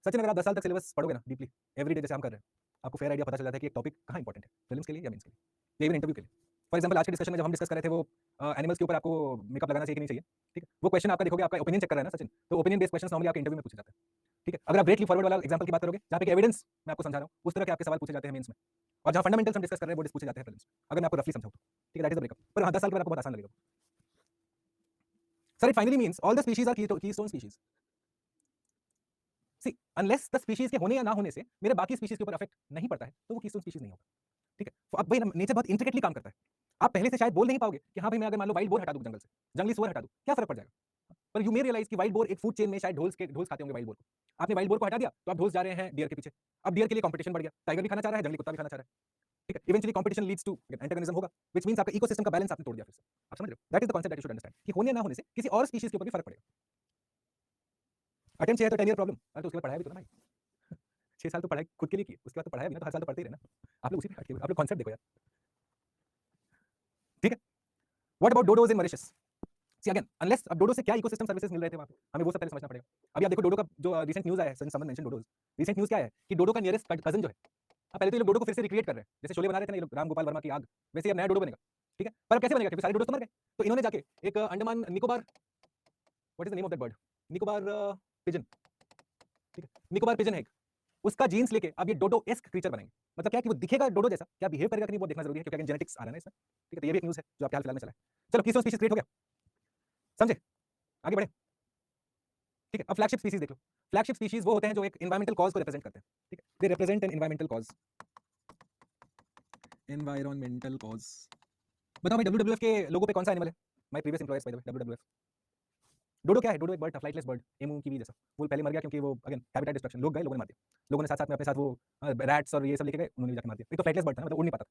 सचिन, अगर आप 10 साल तक सिलेबस पढ़ोगे ना डीपली, एवरीडे जैसे हम कर रहे हैं, आपको फेयर आइडिया पता चल जाता है कि एक टॉपिक कहाँ इंपॉर्टेंट है, फिल्म्स के लिए या मेंस के लिए, या इवन इंटरव्यू के लिए। फॉर एग्जांपल आज के डिस्कशन में जब हम डिस्कस कर रहे थे वो एनिमल्स के ऊपर आपको मेकअप लगाना चाहिए कि नहीं चाहिए, ठीक है, वो क्वेश्चन आपका देखोगे, आपका ओपिनियन चेक कर रहा है ना सचिन, तो ओपिनियन बेस्ड क्वेश्चन नॉर्मली आपके इंटरव्यू में पूछे जाते हैं, ठीक है। अगर आप ग्रेटली फॉरवर्ड वाला एग्जांपल की बात करोगे, जहाँ पे एविडेंस मैं आपको समझा रहा हूँ, उस तरह के आपके सवाल पूछे जाते हैं मेंस में, और जहाँ फंडामेंटल्स हम डिस्कस कर रहे हैं वो पूछे जाते हैं प्रीलिम्स में, अगर मैं आपको रफली समझाऊँ तो, ठीक है, दैट इज द ब्रेकअप। पर हाँ 10 साल के बाद आपको बहुत आसान लगेगा sir. It finally means all the species are keystone species. See unless the species के होने या ना होने से मेरे बाकी स्पीशीज के ऊपर इफेक्ट नहीं पड़ता है, तो वो कीस्टोन स्पीशीज नहीं होगा, ठीक है। तो अब भाई नेचर बहुत इंट्रिकेटली काम करता है, आप पहले से शायद बोल नहीं पाओगे कि हाँ भाई मैं अगर मान लो वाइल्ड बोर हटा दूं जंगल से, जंगली सुअर हटा दूं, क्या फर्क पड़ जाएगा? पर यू मे रियलाइज कि वाइल्ड बोर एक फूड चेन में शायद ढोल्स खाते होंगे वाइल्ड बोर को, आपने वाइल्ड बोर को हटा दिया तो आप ढोल्स जा रहे हैं डियर के पीछे। अब डियर के लिए कंपटीशन बढ़ गया, टाइगर भी खाना चाह रहा है, जंगली कुत्ता भी खाना चाह रहा है, ठीक है। Eventually competition leads to antagonism होगा, व्हिच मींस आपका इकोसिस्टम का बैलेंस आपने तोड़ दिया फिर से। आप समझ रहे हो? That is the concept that you should understand कि होने ना होने से किसी और स्पीशीज के ऊपर भी फर्क पड़ेगा। अटेम्प्ट चाहिए तो 10 ईयर प्रॉब्लम, अरे तो उसके बाद पढ़ाया भी तो ना भाई 6 साल तो पढ़ाई खुद के लिए की, उसके बाद तो पढ़ाया भी ना, तो हर साल तो पढ़ते ही रहना। आप लोग उसी पे हट के आप लोग कांसेप्ट देखो यार, ठीक है। What about dodos in Mauritius? See again, unless अब डोडो से क्या इकोसिस्टम सर्विसेज मिल रहे थे वहां पे, हमें वो सब पहले समझना पड़ेगा। अभी आप देखो डोडो का जो रिसेंट न्यूज़ आया है, समवन मेंशन डोडोज, रिसेंट न्यूज़ क्या है कि डोडो का नियरेस्ट कज़न जो है, पहले तो ये लोग डोडो को फिर से रिक्रिएट कर रहे हैं, जैसे शोले बना रहे थे ना ये लोग, राम गोपाल वर्मा की आग, वैसे ही अब नया डोडो बनेगा, ठीक है। पर अब कैसे बनेगा, क्योंकि सारे डोडोस तो मर गए, तो इन्होंने जाके एक Andaman Nicobar, what is the name of that bird, Nicobar pigeon, ठीक है, निकोबार पिजन है एक, उसका जीन्स लेके अब ये डोडो एस्क क्रीचर बनेंगे। मतलब क्या कि वो दिखेगा डोडो जैसा, क्या बिहेव करेगा कि नहीं वो देखना जरूरी है, क्योंकि जेनेटिक्स आ रहा है ना इसमें, ठीक है। तो ये भी एक न्यूज़ है जो आपके हाल फिलहाल में चला है। चलो कीस्टोन स्पीशीज क्रिएट हो गया, समझे, आगे बढ़े, ठीक है। अब फ्लैगशिप स्पीशीज देख लो। फ्लैगशिप स्पीशीज वो होते हैं जो एक एनवायरमेंटल कॉज को रिप्रेजेंट करते हैं, ठीक है, they represent N environmental cause, environmental cause. बताओ भाई डब्ल्यूडब्ल्यूएफ के लोगो पे कौन सा एनिमल है? My previous employers by the way, WWF. Dodo क्या है? डोडो एक बर्ड था, फ्लाइटलेस बर्ड, एमू की भी जैसा। वो पहले मर गया क्योंकि वो अगेन हैबिटेट डिस्ट्रक्शन, लोग गए, लोगों ने मार दिया, लोगों ने साथ साथ में अपने साथ वो रैट्स और ये सब लेके गए, उन्होंने भी जाके मार दिया। एक तो फ्लाइटलेस बर्ड था ना, मतलब उड़ नहीं पाता था,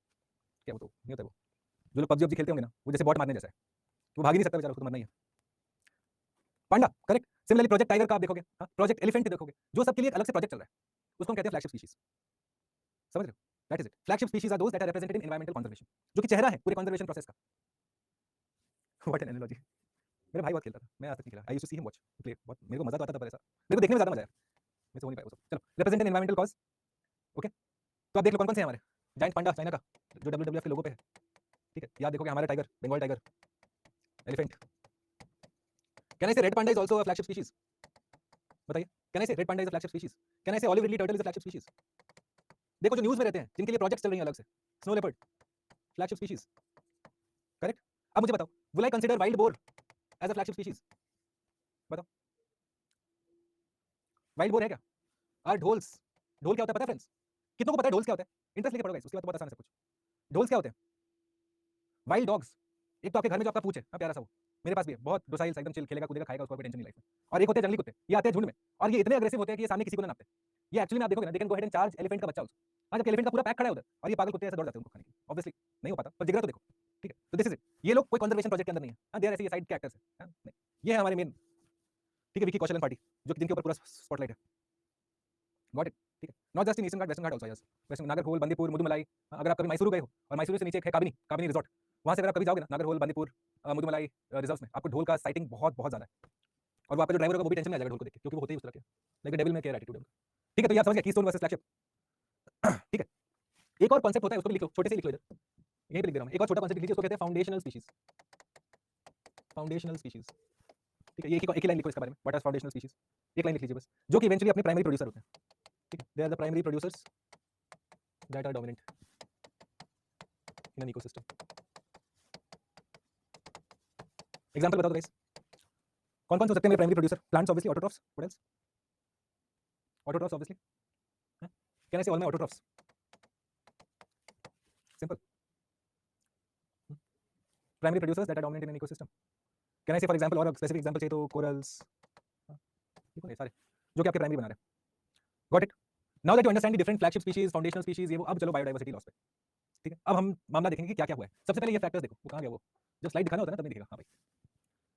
क्या वो तो नहीं होता वो, जो लोग पबजी खेलते होंगे ना, वो जैसे बॉट मारने जैसा है, वो भाग ही नहीं सकता बेचारा, उसको तो मरना ही है। पांडा, करेक्ट। सिमिलरली प्रोजेक्ट टाइगर का आप देखोगे, हाँ, प्रोजेक्ट एलिफेंट देखोगे, जो सबके लिए एक अलग से प्रोजेक्ट चल रहा है, उसको हम कहते हैं फ्लैगशिप स्पीशीज। समझ रहे हो? That is it. Flagship species are those that are represented in environmental conservation, जो कि चेहरा है पूरे कंजर्वेशन प्रोसेस का। What an analogy. मेरा भाई बहुत खेलता था, मैं आज तक नहीं खेला। I used to see him watch play, बहुत मेरे को मजा तो आता था, पर ऐसा मेरे को देखने में ज्यादा मजा आया, मेरे से हो नहीं पाया वो सब। चलो, represent in environmental cause. Okay, तो आप देख लो कौन कौन से हैं हमारे। जायंट पांडा चाइना का, जो WWF के लोगो पे है, ठीक है। याद देखोगे हमारा tiger, Bengal tiger, elephant. Can I say red panda is also a flagship species? बताइए, can I say red panda is a flagship species? Can I say olive ridley turtle is a flagship species? देखो जो news में रहते हैं, जिनके लिए projects चल रही हैं अलग से, snow leopard, flagship species, correct. अब मुझे बताओ, will I consider wild boar as a flagship species? बताओ, वाइल्ड बोर है क्या? आर ढोल्स, ढोल क्या होता है पता है फ्रेंड्स? कितनों को पता है ढोल्स क्या होता है? इंटरेस्ट लेके पढ़ो गाइस, उसके बाद तो बहुत आसान है सब कुछ। ढोल्स क्या होते हैं? Wild dogs. एक तो आपके घर में जो आपका पूछ है, हाँ प्यारा सा वो, मेरे पास भी है, बहुत डोसाइल सा, एकदम चिल, खेलेगा कूदेगा खाएगा, उसको कोई टेंशन नहीं लाइफ में। और एक होते हैं जंगली कुत्ते, ये आते हैं झुंड में, और ये इतने अग्रेसिव होते हैं कि ये सामने किसी को ना नापते। ये एक्चुअली में आप देखोगे ना, they can go ahead and charge elephant का बच्चा आल्सो। आज एलिफेंट का पूरा पैक खड़ा है उधर, और ये पागल कुत्ते ऐसे दौड़ जाते हैं उनको खाने के लिए। ऑब्वियसली नहीं हो पाता, पर जिगरा तो देखो, ठीक है। तो दिस इज इट। ये लोग कोई कंजर्वेशन प्रोजेक्ट के अंदर नहीं है, हाँ, दे आर ऐसे ये साइड कैरेक्टर्स है, हाँ, नहीं। ये है हमारे मेन, ठीक है, विकी कौशल एंड पार्टी, जो जिनके ऊपर पूरा स्पॉटलाइट है। गॉट इट, ठीक है। Not just in eastern Ghat, western Ghat also, yes. Western Nagarhole, Bandipur, Mudumalai. अगर आप कभी मैसूर गए हो, और मैसूर से नीचे एक है काबिनी, काबिनी रिजॉर्ट, वहाँ से अगर आप कभी जाओगे ना, नागरहोल, बंदीपुर, मुदुमलाई रिजर्व्स में, आपको ढोल का साइटिंग बहुत बहुत ज्यादा है। और वहाँ पे जो ड्राइवर होगा वो भी टेंशन में आ जाएगा ढोल को देख के, क्योंकि वो होते ही उस तरह के, लाइक डेविल में केयर एटीट्यूड है उनका। ठीक है, तो ये आप समझ गए, कीस्टोन वर्सेस फ्लैगशिप। ठीक है, एक और कॉन्सेप्ट होता है, उसको भी लिख लो, छोटे से लिख लो इधर, यहीं पे लिख दे रहा हूँ। एक और छोटा कॉन्सेप्ट लिख लीजिए, उसको कहते हैं फाउंडेशनल स्पीशीज। फाउंडेशनल स्पीशीज, ठीक है। ये एक ही लाइन लिखो इसके बारे में, व्हाट इज फाउंडेशनल स्पीशीज, एक लाइन लिख लीजिए बस, जो कि इवेंचुअली अपने प्राइमरी प्रोड्यूसर होते हैं, ठीक है। They are the primary producers that are dominant in an ecosystem. Example बता दो गाइस, कौन कौन से हो सकते हैं मेरे primary producer? Plants obviously, autotrophs, what else? Autotrophs obviously, can I say all my autotrophs? Simple, primary producers that are dominant in an ecosystem. Can I say for example, और स्पेसिफिक एग्जांपल चाहिए तो corals, ठीक है, सारे जो कि आपके primary बना रहे हैं। Got it. Now that you understand the different flagship species, foundational species, ये वो, अब चलो बायोडायवर्सिटी लॉस पे, ठीक है। अब हम मामला देखेंगे कि क्या क्या हुआ है। सबसे पहले ये फैक्टर्स देखो, वो कहाँ गया वो, जब स्लाइड दिखाना होता है ना तब नहीं दिखेगा, हाँ भाई,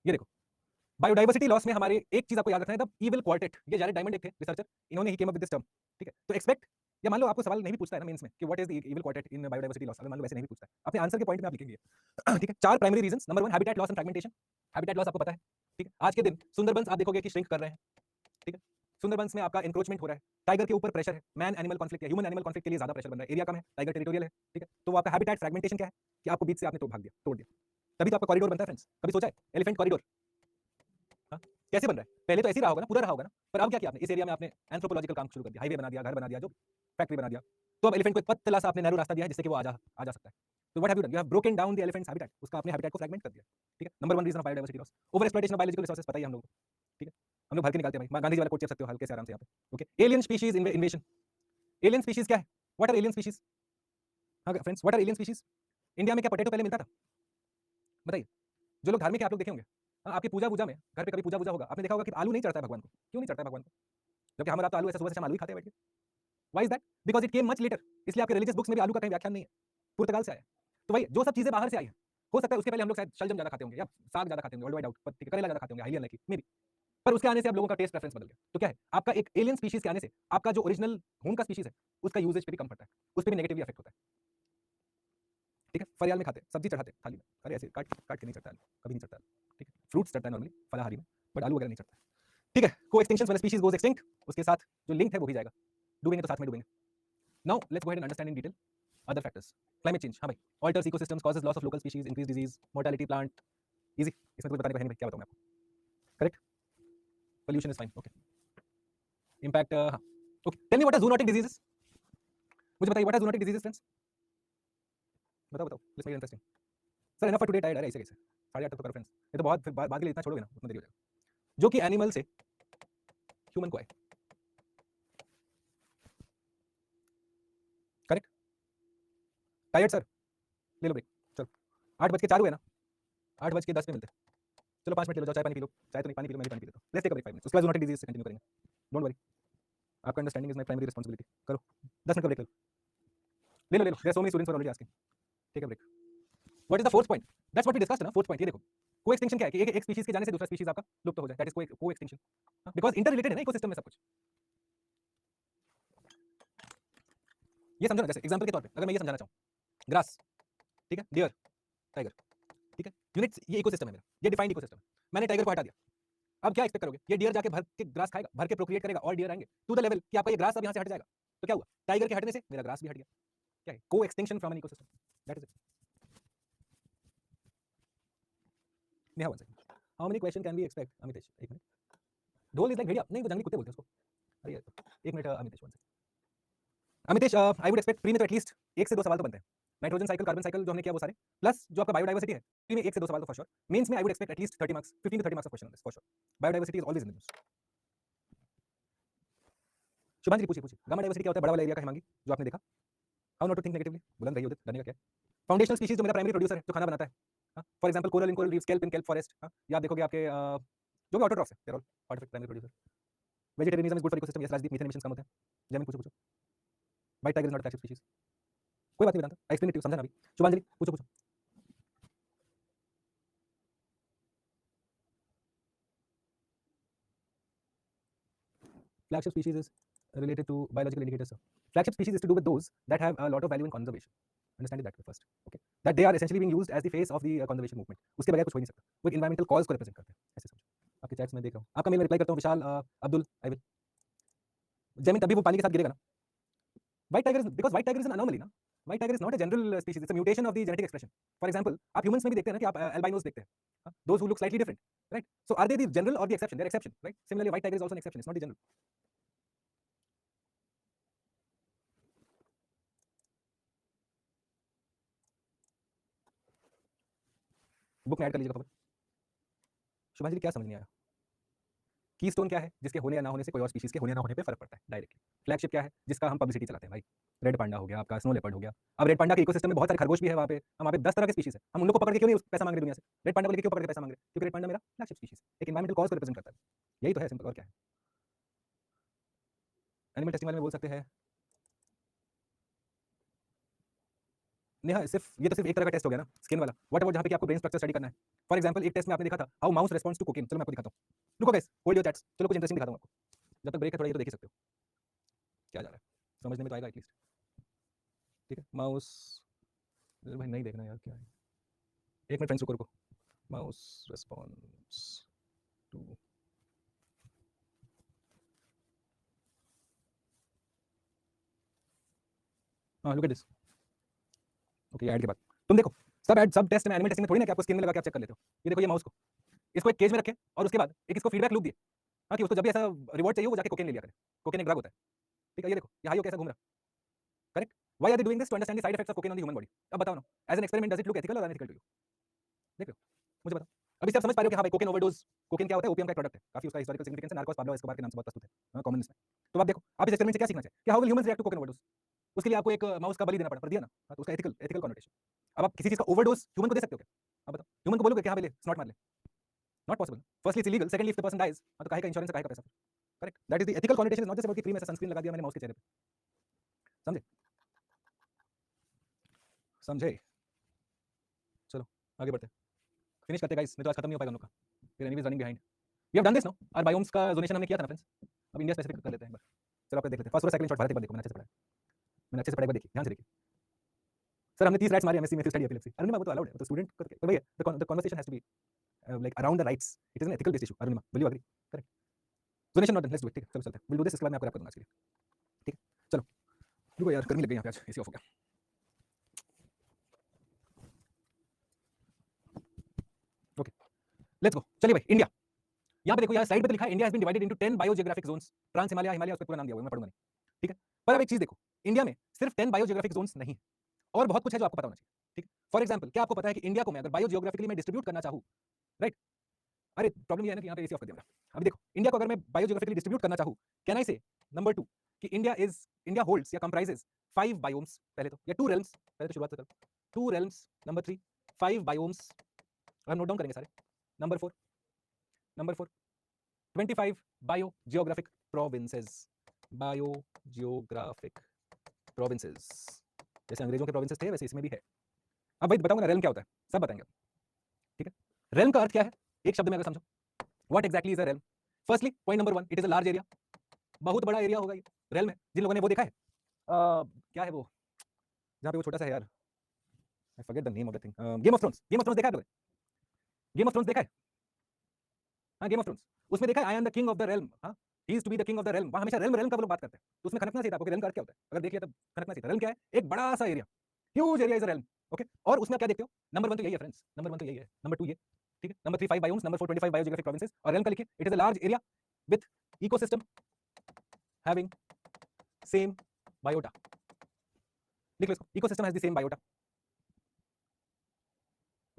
ये देखो। बायोडायवर्सिटी लॉस में हमारे एक चीज आपको याद रखना है, द ईविल क्वार्टेट। ये जैरेड डायमंड एक थे रिसर्चर, इन्होंने ही came up with this term, ठीक है। तो एक्सपेक्ट, या मान लो आपको सवाल नहीं भी पूछता है ना मेंस में कि what is the evil quartet in biodiversity loss, अगर मान लो वैसे नहीं भी पूछता है, अपने आंसर के पॉइंट में आप लिखेंगे, ठीक है। 4 primary reasons. Number 1 habitat loss and fragmentation. Habitat loss आपको पता है, ठीक है। आज के दिन सुंदरबंस आप देखोगे कि श्रिंक कर रहे हैं, ठीक है। सुंदरबंस में आपका एनक्रोचमेंट हो रहा है, टाइगर के ऊपर प्रेशर है, मैन एनिमल कॉन्फ्लिक्ट है, ह्यूमन एनिमल कॉन्फ्लिक्ट के लिए ज्यादा प्रेशर बन रहा है, एरिया कम है, टाइगर टेरिटोरियल है, ठीक है। तो वो आपका हैबिटेट फ्रैगमेंटेशन क्या है कि आपको बीच से आपने भाग दिया, तोड़ दिया, तभी तो आपका कॉरिडोर बनता है फ्रेंड्स। कभी सोचा है एलिफेंट कॉरिडोर कैसे बन रहा है? पहले तो ऐसे ही रहा होगा ना, पूरा रहा होगा ना, पर अब क्या किया आपने, इस एरिया में आपने एंथ्रोपोलॉजिकल काम शुरू कर दिया, हाईवे बना दिया, घर बना दिया, जो फैक्ट्री बना दिया, तो अब एलिफेंट को एक पतला सा आपने नैरो रास्ता दिया है जिससे कि वो आ जा सकता है। तो what have you done, you have broken down the elephant's habitat, उसका आपने हैबिटेट को फ्रैगमेंट कर दिया, ठीक है। Number 1 reason of biodiversity loss, over exploitation of biological resources, पता ही है हम लोग को, ठीक है। हम लोग भर के निकालते हैं भाई, गांधी जी वाला कोट चेप सकते हो हल्के से आराम से यहाँ पे, okay. Alien species invasion. Alien species क्या है? What are alien species? हाँ friends, what are alien species? India में क्या पोटैटो पहले मिलता था? बताइए। जो लोग धार्मिक है आप लोग देखे होंगे, हाँ, आपकी पूजा वूजा में, घर पे कभी पूजा वूजा होगा, आपने देखा होगा कि आलू नहीं चढ़ता है भगवान को। क्यों नहीं चढ़ता है भगवान को? जबकि हमारा तो आलू ऐसा सुबह से शाम आलू ही खाते हैं बैठ के। Why is that? Because it came much later, इसलिए आपके रिलीजियस बुक्स में भी आलू का कहीं व्याख्यान नहीं है, पुर्तगाल से आया। तो भाई जो सब चीजें बाहर से आई है, हो सकता है उसके पहले हम लोग शायद शलजम ज्यादा खाते होंगे, या साग ज्यादा खाते होंगे, ऑल वाइड आउट, ठीक है, करेला ज्यादा खाते होंगे, हाईली अनलाइकली मे बी। पर उसके आने से अब लोगों का टेस्ट प्रेफरेंस बदल गया। तो क्या है, आपका एक एलियन स्पीशीज के आने से आपका जो ओरिजिनल होम का स्पीशीज है उसका यूजेज पे भी कम पड़ता है, उस पर भी नेगेटिवली अफेक्ट होता है, ठीक है। फरियाल में खाते, सब्जी चढ़ाते थाली में, अरे ऐसे काट काट के नहीं चढ़ता आलू, कभी नहीं चढ़ता आलू, ठीक है। फ्रूट्स चढ़ता है नॉर्मली फलाहारी में, बट आलू वगैरह नहीं चढ़ता, ठीक है। को extinction, when species goes extinct, उसके साथ जो लिंक है वो भी जाएगा, डूबेंगे तो साथ में डूबेंगे। Now let's go ahead and understand in detail other factors. Climate change, हाँ भाई, alters ecosystems, causes loss of local species, increase disease, mortality, plant, easy, इसमें तो कुछ बताने का है नहीं भाई, क्या बताऊं मैं आपको, correct. Pollution is fine, okay. Impact, हाँ, okay. Tell me what are zoonotic diseases, मुझे बताइए what are zoonotic diseases friends, बताओ बताओ, let's make it interesting. Sir enough for today, टाइड है ऐसे कैसे, 8:30 तक तो करो फ्रेंड्स, ये तो बहुत, फिर बाद के लिए इतना छोड़ोगे ना उतना देरी हो जाएगा। जो कि एनिमल से ह्यूमन को आए, करेक्ट। टायर्ड सर, ले लो ब्रेक, चलो 8:04 हुए ना, 8:10 पे मिलते हैं, चलो 5 मिनट ले लो, जाओ चाय पानी पी लो, चाय तो नहीं पानी पी लो, मैं भी पानी पी लेता हूँ, let's take a break 5 minutes, उसके बाद जूनोटिक डिजीज से कंटिन्यू करेंगे, डोंट वरी, आपका understanding is my primary responsibility, करो 10 मिनट का ब्रेक ले लो, ले लो, there so many students are already asking, take a break. What is the fourth point, that's what we discussed ना, फोर्थ पॉइंट ये देखो, को एक्सटिंक्शन क्या है कि एक स्पीशीज के जाने से दूसरा स्पीशीज आपका लुप्त हो जाए, दैट इज को एक्सटिंक्शन, बिकॉज इंटर रिलेटेड है ना इकोसिस्टम में सब कुछ। ये समझो ना, जैसे एग्जांपल के तौर पे अगर मैं ये समझाना चाहूँ, ग्रास, ठीक है, डियर, टाइगर, ठीक है, यूनिट्स, ये इकोसिस्टम है मेरा, ये डिफाइंड इकोसिस्टम है, मैंने टाइगर को हटा दिया, अब क्या एक्सपेक्ट करोगे, ये डियर जाके भर के ग्रास खाएगा, भर के प्रोक्रिएट करेगा और डियर आएंगे टू द लेवल कि आपका ये ग्रास अब यहाँ से हट जाएगा, तो क्या हुआ, टाइगर के हटने से मेरा ग्रास भी हट गया, क्या है, को extension from an ecosystem, that is it. Neha one second, how many question can we expect, Amitesh, एक मिनट, ढोल इज लाइक भेड़िया, नहीं वो जंगली कुत्ते बोलते हैं उसको, अरे एक minute Amitesh, one second, Amitesh I would expect pre में तो एटलीस्ट 1 से 2 सवाल तो बनते हैं, नाइट्रोजन साइकिल, कार्बन साइकिल जो हमने किया वो सारे, प्लस जो आपका बायोडाइवर्सिटी है, प्री में 1 से 2 सवाल तो फॉर श्योर, मेंस में I would expect at least 30 marks, 15 to 30 marks of question on this for sure, biodiversity is always in the news. Shubhanjali पूछिए पूछिए, गामा डाइवर्सिटी क्या होता है, बड़ा वाला एरिया का, हेमांगी जो आपने देखा, how not to think negatively, बुलंद रही उदित, डरने का क्या है, फाउंडेशनल स्पीशीज जो मेरा प्राइमरी प्रोड्यूसर है जो खाना बनाता है, for example coral in coral reefs, kelp in kelp forest, या आप देखोगे आपके जो भी ऑटोट्रॉफ्स है, they are all part of primary producer, vegetarianism is good for ecosystem, yes Rajdeep, methane emissions कम होते हैं, जमीन पूछो पूछो, white tiger is not a flagship species, कोई बात नहीं Vedant, I explain it to, समझा ना अभी, शुभांजलि पूछो पूछो, flagship species is related to biological indicators, sir. Flagship species is to do with those that have a lot of value in conservation, understand it that way first, okay, that they are essentially being used as the face of the conservation movement, उसके बगैर कुछ हो ही नहीं सकता, वो एक environmental cause को represent करते हैं, ऐसे समझो, आपके चैट्स में देख रहा हूँ, आपका मेल में रिप्लाई करता हूँ, विशाल, अब्दुल, आई विल, जमीन तभी वो पानी के साथ गिरेगा ना, white tiger is, because white tiger is an anomaly ना, white tiger is not a general species, it's a mutation of the genetic expression, for example आप ह्यूमंस में भी देखते हैं ना कि आप एल्बाइनोस देखते हैं, those who look slightly different, right, so are they the general or the exception, they are exception, right, similarly white tiger is also an exception, it's not the general, book में add कर लीजिएगा खबर, शुभांजलि क्या समझ नहीं आया, keystone क्या है, जिसके होने या ना होने से कोई और स्पीशीज के होने या ना होने पे फर्क पड़ता है डायरेक्टली, फ्लैगशिप क्या है, जिसका हम पब्लिसिटी चलाते हैं भाई, रेड पांडा हो गया आपका, स्नो लेपर्ड हो गया, अब रेड पांडा के इकोसिस्टम में बहुत सारे खरगोश भी है, वहाँ पे 10 तरह के स्पीशीज है, हम उन लोग को पकड़ के क्यों नहीं पैसा मांग रहे दुनिया से, रेड पांडा को लेके क्यों पकड़ के पैसा मांग रहे, क्योंकि रेड पांडा मेरा फ्लैगशिप स्पीशीज, एक एनवायरमेंटल कॉज को रिप्रेजेंट करता है, यही तो है सिंपल, और क्या है, एनिमल टेस्टिंग वाले में बोल सकते हैं, नेहा सिर्फ एक तरह का टेस्ट हो गया ना, स्किन वाला, व्हाट अबाउट जहाँ पे कि आपको ब्रेन स्ट्रक्चर स्टडी करना है, फॉर एग्जांपल एक टेस्ट में आपने देखा था हाउ माउस रेस्पॉन्ड्स टू कोकेन, चलो मैं आपको दिखाता हूँ, रुको गाइस होल्ड योर चैट्स, चलो कुछ इंटरेस्टिंग दिखाता हूँ आपको, जब तक ब्रेक है थोड़ा ये तो देख ही सकते हो क्या जा रहा है, समझने में तो आएगा एटलीस्ट, ठीक है, माउस, भाई नहीं देखना यार क्या है, एक मिनट फ्रेंड्स रुको रुको, माउस रेस्पॉन्स टू, हाँ look at this, okay add के बाद तुम देखो, सब टेस्ट में, एनिमल टेस्टिंग में थोड़ी ना कि आपको स्किन में लगा के आप चेक कर लेते हो, ये देखो ये माउस को, इसको एक केज में रखे और उसके बाद एक इसको फीडबैक लूप दिए, हाँ कि उसको जब भी ऐसा रिवॉर्ड चाहिए वो जाके कोकेन ले लिया करे, कोकेन एक ड्रग होता है, ठीक है, ये देखो यहाँ यो कैसा घूम रहा है, correct, why are they doing this, to understand the side effects of cocaine on the human body, अब बताओ ना, as an experiment does it look ethical और अनएथिकल टू यू, देख रहे हो, मुझे बताओ, अभी से आप समझ पा रहे हो कि हाँ भाई कोकेन ओवरडोज, कोकेन क्या होता है, ओपियम का प्रोडक्ट है, काफी उसका हिस्टोरिकल सिग्निफिकेंस है, नार्कोस पाब्लो एस्कोबार के नाम से बहुत प्रस्तुत है कॉमन इसमें, तो आप देखो आप इस एक्सपेरिमेंट से क्या सीखना चाहिए कि how will humans react to cocaine overdose, उसके लिए आपको एक माउस का बलि देना पड़ा, पर दिया ना, हाँ, तो उसका एथिकल कॉनोटेशन, अब आप किसी चीज का ओवरडोज ह्यूमन को दे सकते हो क्या, आप बताओ, ह्यूमन को बोलोगे कि हाँ भाई ले स्नॉट मार ले, not possible, firstly it's illegal, secondly if the person dies, तो काहे का इंश्योरेंस, काहे का पैसा, correct, that is the ethical connotation, is not just about कि क्रीम ऐसा सनस्क्रीन लगा दिया मैंने माउस के चेहरे पे, समझे समझे, चलो आगे बढ़ते हैं, फिनिश करते गाइस, नहीं तो आज खत्म नहीं हो पाएगा हम लोग का, फिर anyways running behind, we have done this no, और बायोम्स का जोनेशन हमने किया था ना फ्रेंड्स, अब इंडिया स्पेसिफिक कर लेते हैं एक बार, चलो आप देख लेते हैं, फर्स्ट सेकंड शॉट भारत एक बार देखो, मैंने अच्छे से पढ़ा है, मैंने अच्छे से पढ़ा, एक बार देखिए ध्यान से देखिए, सर हमने 30 राइट्स मारे एमएससी में स्टडी एपिलेप्सी, अरुणिमा वो तो अलाउड है, तो स्टूडेंट करके, तो भैया the conversation has to be like around the rights, it is an ethical based issue, Arunima will you agree, correct, zonation not done, let's do it, ठीक है, चलो चलते हैं, विल डू दिस, इसके बाद मैं आपको रैप कर दूंगा आज के लिए, ठीक है, चलो रुको यार गर्मी लग गई यहाँ पे, आज एसी ऑफ हो गया, ओके लेट्स गो, चलिए भाई इंडिया, यहाँ पे देखो, यहाँ साइड पे तो लिखा है India has been divided into 10 biogeographic zones, trans Himalaya, Himalaya उसका पूरा नाम दिया हुआ है, मैं पढ़ूंगा नहीं, ठीक है, पर अब एक चीज देखो, इंडिया में सिर्फ 10 बायोजियोग्राफिक जोन्स नहीं, और बहुत कुछ है जो आपको पता होना चाहिए, ठीक है, फॉर एग्जांपल क्या आपको पता है कि इंडिया को मैं अगर बायोजियोग्राफिकली मैं डिस्ट्रीब्यूट करना चाहूँ, राइट, अरे प्रॉब्लम ये है ना कि यहाँ पे एसी ऑफ कर दिया मेरा, अभी देखो इंडिया को अगर मैं बायोजियोग्राफिकली डिस्ट्रीब्यूट करना चाहूँ, कैन आई से नंबर 2 कि इंडिया होल्ड्स या कंप्राइजेस 5 बायोम्स, पहले तो, या 2 रेल्म्स, पहले तो शुरुआत से करो, 2 रेल्म्स, नंबर 3 5 बायोम्स, हम नोट डाउन करेंगे सारे, number 4 25 biogeographic provinces, biogeographic provinces, जैसे अंग्रेजों के प्रोविंसेस थे वैसे इसमें भी है, अब भाई बताऊंगा ना रेल्म क्या होता है, सब बताएंगे, ठीक है, रेल्म का अर्थ क्या है, एक शब्द में अगर समझो, what exactly is a realm, firstly point number 1, it is a large area, बहुत बड़ा एरिया होगा ये रेल्म है, जिन लोगों ने वो देखा है क्या है वो जहाँ पे वो छोटा सा है यार, I forget the name of the thing. Game of thrones. Game of thrones देखा है? गेम ऑफ थ्रोन्स देखा है? हाँ, गेम ऑफ थ्रोन्स। उसमें देखा है I am the king of the realm. हाँ, he is to be the king of the realm. वहाँ हमेशा रेल्म रेल्म का वो लोग बात करते हैं, तो उसमें खनकना चाहिए था आपको कि रेल्म का अर्थ क्या होता है। अगर देख लिया तब खनकना चाहिए था। रेल्म क्या है? एक बड़ा सा area, huge area is a realm. Okay, और उसमें आप क्या देखते हो? नंबर 1 तो यही है फ्रेंड्स, नंबर 1 तो यही है, नंबर 2 ये, ठीक है, number 3 5 biomes, number 4 25 biogeographic provinces, और रेल्म का लिखिए it is a large area with ecosystem having same biota. लिख लो इसको, ecosystem has the same biota.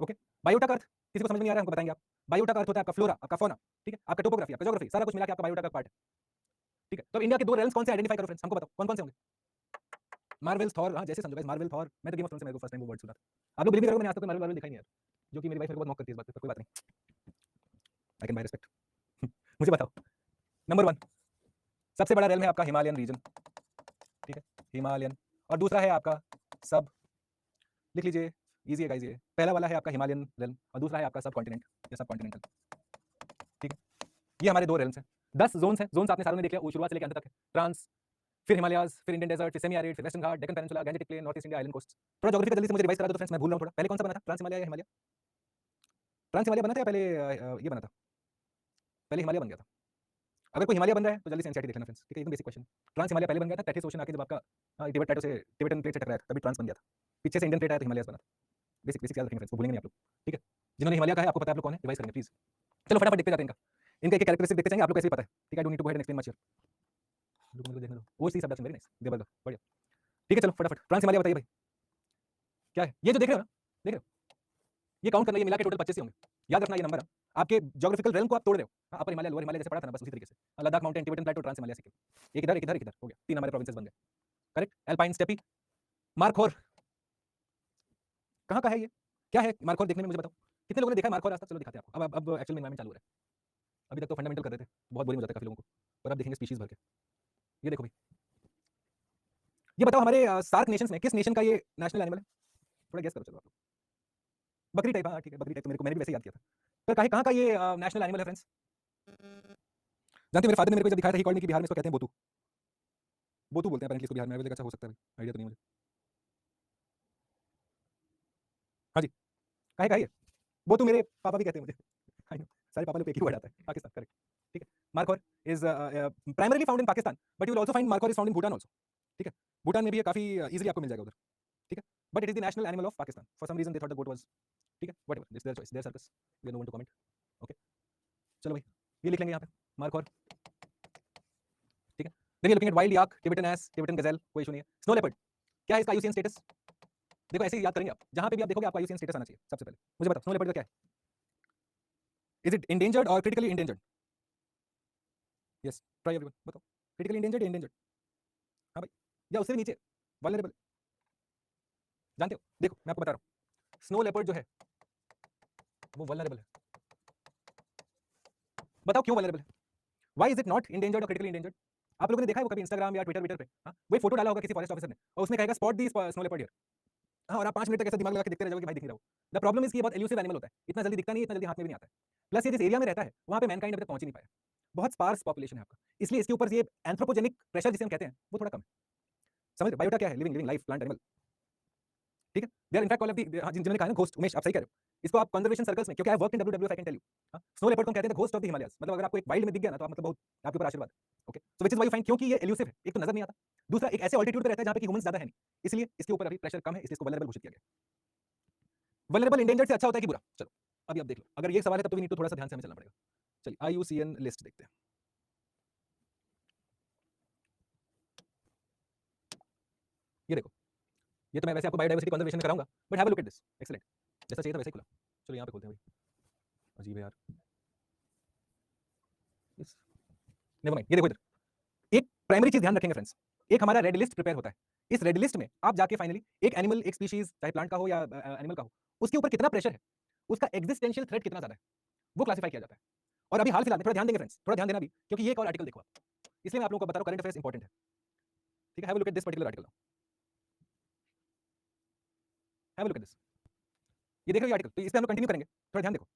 Okay, biota का अर्थ किसी को समझ में नहीं आ रहा है, हमको बताएंगे आप। बायोटा का अर्थ होता है आपका फ्लोरा, आपका फौना, ठीक है, आपका टोपोग्राफी, आपका ज्योग्राफी, सारा कुछ मिला के आपका बायोटा का पार्ट है, ठीक है। तो अब इंडिया के 2 रेल्म्स कौन से आइडेंटिफाई करो फ्रेंड्स, हमको बताओ कौन कौन से होंगे? मार्वल, थॉर, हाँ जैसे समझो गाइस, मार्वल, थॉर। मैं तो गेम ऑफ थ्रोन्स से मेरे को फर्स्ट टाइम वो वर्ड सुना था। आप लोग बिलीव नहीं करोगे, मैंने आज तक मार्वल वार्वल देखा ही नहीं यार, जो कि मेरी वाइफ मेरे को बहुत मॉक करती है इस बात पे, पर कोई बात नहीं, आई कैन बाय रिस्पेक्ट। मुझे बताओ, नंबर 1 सबसे बड़ा रेल्म है आपका हिमालयन रीजन, ठीक है, हिमालयन। और दूसरा है आपका सब, लिख लीजिए, इजी है गाइस ये। पहला वाला है आपका हिमालयन रेल्म और दूसरा है आपका सब कॉन्टिनेंट या सब कॉन्टिनेंटल, ठीक है। ये हमारे 2 रेल्म्स हैं। 10 जोन्स हैं, जोन्स आपने सारों ने देख लिया, वो शुरुआत से लेकर अंत तक है। ट्रांस, फिर हिमालयाज, फिर इंडियन डेजर्ट, फिर सेमी एरिड, फिर western Ghat, Deccan peninsula, Gangetic plain, north east India, island coast. थोड़ा ज्योग्राफी का जल्दी से मुझे रिवाइज करा दो तो फ्रेंड्स, मैं भूल रहा हूं थोड़ा। पहले कौन सा बना था, ट्रांस हिमालय या हिमालय? ट्रांस हिमालय बना था या पहले ये बना था? पहले हिमालय बन गया था। अगर कोई हिमालय बन रहा है तो जल्दी से एनसीईआरटी देख लेना फ्रेंड्स, ठीक है, एकदम बेसिक क्वेश्चन। ट्रांस हिमालय पहले बन गया था, टैथिस ओशन आके जब आपका तिब्बत प्लेटो से टिबेटन प्लेट से टकराया था, तभी ट्रांस बन गया था। पीछे से इंडियन प्लेट आया तो हिमालयस बना था। बेसिक बेसिक याद रखेंगे फ्रेंड्स, वो भूलेंगे नहीं आप लोग, ठीक है। जिन्होंने हिमालय का है, आपको पता है आप लोग कौन है, रिवाइज करेंगे प्लीज। चलो फटाफट देखते जाते हैं इनका एक कैरेक्टरिस्टिक देखते जाएंगे, आप लोग कैसे भी पता है, ठीक है। I don't need to go ahead and explain much here, रुको मुझे देखने दो। O C subduction, very nice, देवरगा, बढ़िया, ठीक है। चलो फटाफट ट्रांस हिमालय बताइए भाई क्या है। ये जो देख रहे हो ना, देख रहे हो, ये काउंट करना, ये मिला के टोटल 25 ही होंगे। याद रखना ये नंबर है, आपके ज्योग्राफिकल रेल्म को आप तोड़ रहे हो। हाँ, अपर हिमालय, लोअर हिमालय जैसे पढ़ा था ना, बस उसी तरीके से। लद्दाख माउंटेन, टिबेटन प्लेटो, ट्रांस हिमालय, सिक्किम, एक इधर एक इधर एक इधर, हो गया, 3 हमारे प्रोविंसेस बन गए, करेक्ट। एल्पाइन, स्टेपी, मार्कोर, कहाँ का है ये, क्या है मार्कोर, देखने में मुझे बताओ कितने लोगों ने देखा है मार्कोर आज तक? चलो दिखाते हैं आपको। अब एक्चुअल में एनवायरमेंट चालू हो रहा है। अभी तक तो फंडामेंटल कर रहे थे, बहुत बोरिंग हो जाता है काफी लोगों को, और अब देखेंगे स्पीशीज भर के। ये देखो भाई, ये बताओ हमारे सार्क नेशंस में किस नेशन का ये नेशनल एनिमल है? थोड़ा गेस करो चलो आप लोग। बकरी टाइप, हाँ ठीक है, बकरी टाइप, तो मेरे को, मैंने भी वैसे ही याद किया था। पर कहाँ कहाँ का ये नेशनल एनिमल है फ्रेंड्स? जानते मेरे फादर ने मेरे को जब दिखाया था, ही कॉल्ड मी कि बिहार में इसको कहते हैं बोतू। बोतू बोलते हैं अपेरेंटली इसको बिहार में। अच्छा हो सकता है भाई, आइडिया तो नहीं मुझे। हाँ जी, काहे का है ये? बोतू मेरे पापा भी कहते हैं मुझे। आई नो, सारे पापा लोग पे एक ही वर्ड आता है, पाकिस्तान, करेक्ट, ठीक है। Markhor is primarily found in Pakistan, but you will also find markhor is found in Bhutan also, ठीक है। भूटान में भी ये काफी इजीली आपको मिल जाएगा उधर, ठीक है। But it is the national animal of Pakistan, for some reason they thought the goat was, ठीक है, whatever, this their choice, their circus, we no one to comment, okay. चलो भाई, ये लिख लेंगे यहाँ पे, मार्कोर, ठीक है। Then you looking at wild yak, Tibetan ass, Tibetan gazelle, कोई इशू नहीं है। स्नो लेपर्ड, क्या है इसका आईयूसीएन स्टेटस? देखो ऐसे ही याद करेंगे आप, जहां पे भी आप देखोगे आपको आईयूसीएन स्टेटस आना चाहिए सबसे पहले। मुझे बताओ स्नो लेपर्ड का क्या है? इज इट इंडेंजर्ड और critically endangered? Yes, try everyone, बताओ, क्रिटिकली इंडेंजर्ड या इंडेंजर्ड? हाँ भाई, या उससे भी नीचे, वल्नरेबल, जानते हो? देखो मैं आपको बता रहा हूँ, स्नो लेपर्ड जो है वो वल्नरेबल है। बताओ क्यों वल्नरेबल है? Why is it not endangered और क्रिटिकली इंडेंजर्ड? आप लोगों ने देखा है वो कभी इंस्टाग्राम या ट्विटर ट्विटर पे, हाँ, वो फोटो डाला होगा किसी फॉरेस्ट ऑफिसर ने, और उसने कहेगा spot the snow leopard here, हाँ, और आप 5 मिनट तक ऐसा दिमाग लगा के देखते रह जाओगे कि भाई दिख नहीं रहा हो। द प्रॉब्लम इज कि ये बहुत एल्यूसिव एनिमल होता है, इतना जल्दी दिखता नहीं है, इतना जल्दी हाथ में भी नहीं आता है। प्लस ये जिस एरिया में रहता है वहाँ पे मैनकाइंड अभी तक पहुंच ही नहीं पाया, बहुत स्पार्स पॉपुलेशन है आपका, इसलिए इसके ऊपर ये एंथ्रोपोजेनिक प्रेशर जिसे हम कहते हैं वो थोड़ा कम है। समझ रहे? बायोटा क्या है? Living living life, plant animal, ठीक है। They are in fact called the, जिन्होंने कहा ना घोस्ट, उमेश आप सही कह रहे हो, इसको आप कंजर्वेशन सर्कल्स में, क्योंकि I worked in WWF, I can tell you, हां, स्नो लेपर्ड को कहते हैं the ghost of the Himalayas, मतलब अगर आपको एक वाइल्ड में दिख गया ना तो आप मतलब बहुत आपके ऊपर आशीर्वाद, okay. So which is why you find, क्योंकि ये एल्यूसिव है, एक तो नजर नहीं आता, दूसरा एक ऐसे ऑल्टीट्यूड पे रहता है जहां पे कि ह्यूमंस ज्यादा है नहीं, इसलिए इसके ऊपर अभी प्रेशर कम है, इसलिए इसको वल्नरेबल घोषित किया गया। वल्नरेबल इंडेंजर्ड से अच्छा होता है कि बुरा? चलो अभी आप देख लो, अगर ये सवाल है तब तो वी नीड टू थोड़ा सा ध्यान से हमें चलना पड़ेगा। चलिए आईयूसीएन लिस्ट देखते हैं, ये देखो, ये तो मैं वैसे आपको बायोडाइवर्सिटी कंजर्वेशन में कराऊंगा, but have a look at this, excellent, जैसा चाहिए था वैसे ही खुला। चलो यहाँ पे खोलते हैं भाई, अजीब है यार, यस, नेवर माइंड, ये देखो इधर एक प्राइमरी चीज ध्यान रखेंगे फ्रेंड्स, एक हमारा रेड लिस्ट प्रिपेयर होता है, इस रेड लिस्ट में आप जाके फाइनली एक एनिमल, एक स्पीशीज, चाहे प्लांट का हो या एनिमल का हो, उसके ऊपर कितना प्रेशर है, उसका एग्जिस्टेंशियल थ्रेट कितना ज्यादा है, वो क्लासिफाई किया जाता है। और अभी हाल फिलहाल में थोड़ा ध्यान देंगे फ्रेंड्स, थोड़ा ध्यान देना भी, क्योंकि ये एक और आर्टिकल देखो आप, इसलिए मैं आप लोगों को बता रहा हूं करंट अफेयर्स इंपॉर्टेंट है, ठीक है। Have a look at this particular article, have a look at this, ये देख रहे हो ये आर्टिकल, तो इस पे हम लोग कंटिन्यू करेंगे, थोड़ा ध्यान देखो।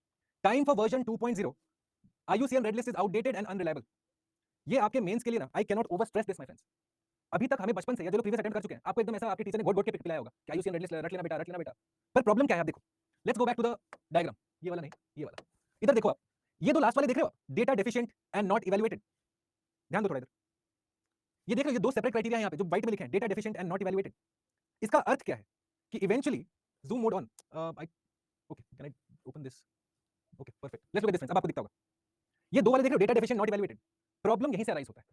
Time for version 2.0, IUCN red list is outdated and unreliable. ये आपके मेंस के लिए ना, I can not over stress this my friends, अभी तक हमें बचपन से या जो लोग प्रीवियस अटेम्प्ट कर चुके हैं, आपको एकदम ऐसा आपके टीचर ने घोट-घोट के पिलाया होगा कि आईयूसीएन रेड लिस्ट रट लेना बेटा। पर प्रॉब्लम क्या है आप देखो, let's go back to the diagram, ये वाला नहीं, ये वाला। इधर देखो आप, ये 2 लास्ट वाले देख रहे हो आप? Data deficient and not evaluated. ध्यान दो थोड़ा इधर। ये देख रहे हो ये 2 सेपरेट क्राइटेरिया हैं यहाँ पे जो व्हाइट में लिखे हैं, data deficient and not evaluated. इसका अर्थ क्या है कि eventually zoom mode on, I okay, can I open this? Okay, perfect. Let's look at this friends, अब आपको दिखता होगा। ये 2 वाले देख रहे हो, data deficient not evaluated. Problem यहीं से अराइज होता है।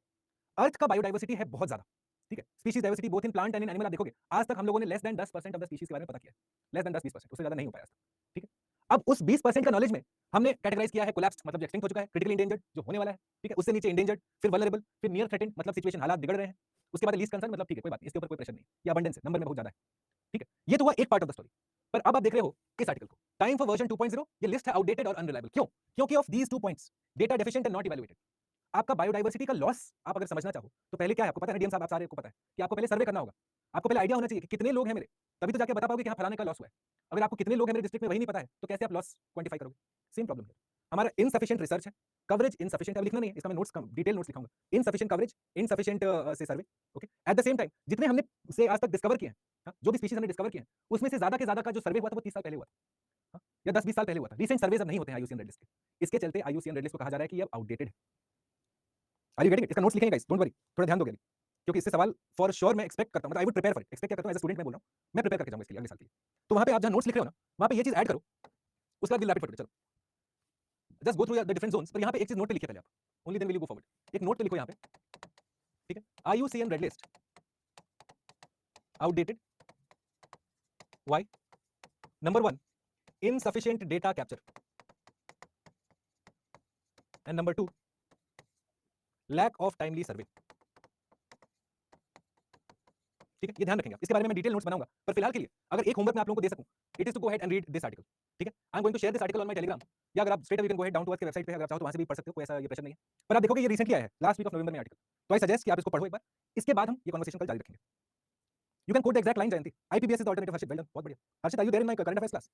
अर्थ का बायोडायवर्सिटी है बहुत ज़्यादा, ठीक है? Species diversity both in plant and in animal आप देखोगे, आज तक हम लोगों ने less than 10% of the species के बारे में पता किया है। लेस देन 10-20%, उससे ज़्यादा नहीं हो पाया आज तक, ठीक है? अब उस 20% का नॉलेज में हमने कैटेगराइज़ किया है कोलैप्स्ड मतलब जो एक्सटिंक्ट हो चुका है, क्रिटिकली एंडेंजर्ड जो होने वाला है, ठीक है? उससे नीचे एंडेंजर्ड, फिर वल्नरेबल, फिर नियर थ्रेटेंड मतलब सिचुएशन हालात बिगड़ रहे हैं। उसके बाद लीस्ट कंसर्न मतलब ठीक है, कोई बात नहीं, इसके ऊपर कोई प्रेशर नहीं। ये अबंडेंस है, नंबर में बहुत ज़्यादा है, ठीक है? ये तो हुआ एक पार्ट ऑफ द स्टोरी। पर अब आप देख रहे हो इस आर्टिकल को, टाइम फॉर वर्जन 2.0, ये लिस्ट है आउटडेटेड और अनरिलायबल। क्यों? क्योंकि of these 2 points, data deficient and not evaluated. आपका बायोडायवर्सिटी का लॉस आप अगर समझना चाहो तो पहले क्या है आपको पता है ना, डीएम साहब आप सारे को पता है कि आपको पहले सर्वे करना होगा। आपको पहले आइडिया होना चाहिए कि कितने लोग हैं मेरे, तभी तो जाके बता पाओगे कि हाँ फलाने का लॉस हुआ है। अगर आपको कितने लोग हैं मेरे डिस्ट्रिक्ट में वही नहीं पता है तो कैसे आप लॉस क्वांटिफाई करोगे? सेम प्रॉब्लम है। हमारा इनसफिशिएंट रिसर्च है, कवरेज इनसफिशिएंट है, अब लिखना नहीं है, इसका मैं नोट्स डिटेल नोट्स लिखाऊंगा। इनसफिशिएंट कवरेज, इनसफिशिएंट से survey, okay. At the same time जितने हमने से आज तक डिस्कवर किए हैं, हाँ, जो भी स्पीशीज हमने डिस्कवर किए हैं, उसमें से ज्यादा के ज्यादा का जो सर्वे हुआ था वो 30 साल पहले हुआ था, हाँ, या 10-20 साल पहले हुआ था। रिसेंट सर्वेज अब नहीं होते हैं आईयूसीएन रेड लिस्ट के। इसके चलते आईयूसीएन रेड लिस्ट को कहा जा रहा है कि ये अब आउटडेटेड है। Are you getting it? इसका नोट्स लिखेंगे गाइस, डोंट वरी, थोड़ा ध्यान दोगे अभी, क्योंकि इससे सवाल फॉर श्योर मैं एक्सपेक्ट करता हूं, मतलब I would prepare for it. Expect क्या करता हूं एज अ स्टूडेंट मैं बोल रहा हूं, मैं प्रिपेयर करके जाऊंगा इसके लिए अगले साल के लिए। तो वहां पे आप जहां नोट्स लिख रहे हो ना, वहां पे ये चीज ऐड करो, उसके बाद रैपिड फॉरवर्ड चलो, just go through the different zones. पर यहां पे एक चीज नोट पे लिखिए पहले आप, only then will you go forward. एक नोट पे लिखो यहां पे, ठीक है? IUCN red list outdated, why? Number 1, insufficient data capture, and number 2, lack of timely survey. ठीक है, ये ध्यान रखेंगे आप। इसके बारे में मैं डिटेल नोट्स बनाऊंगा, पर फिलहाल के लिए अगर एक होमवर्क मैं आप लोगों को दे सकूं, it is to go ahead and read this article, ठीक है? I am going to share this article on my Telegram, या अगर आप straight away you can go ahead down to earth के वेबसाइट पे, अगर आप चाहो तो वहां से भी पढ़ सकते हो, कोई ऐसा ये प्रेशर नहीं है। पर आप देखोगे ये रिसेंटली आया है, लास्ट वीक ऑफ नवंबर में आर्टिकल, तो आई सजेस्ट कि आप इसको पढ़ो एक बार। इसके बाद हम ये कन्वर्सेशन कल जारी रखेंगे। You can quote the exact line Jayanti, IPBS is the alternative. Harshit, well done, बहुत बढ़िया। Harshit, are you there in my current affairs class?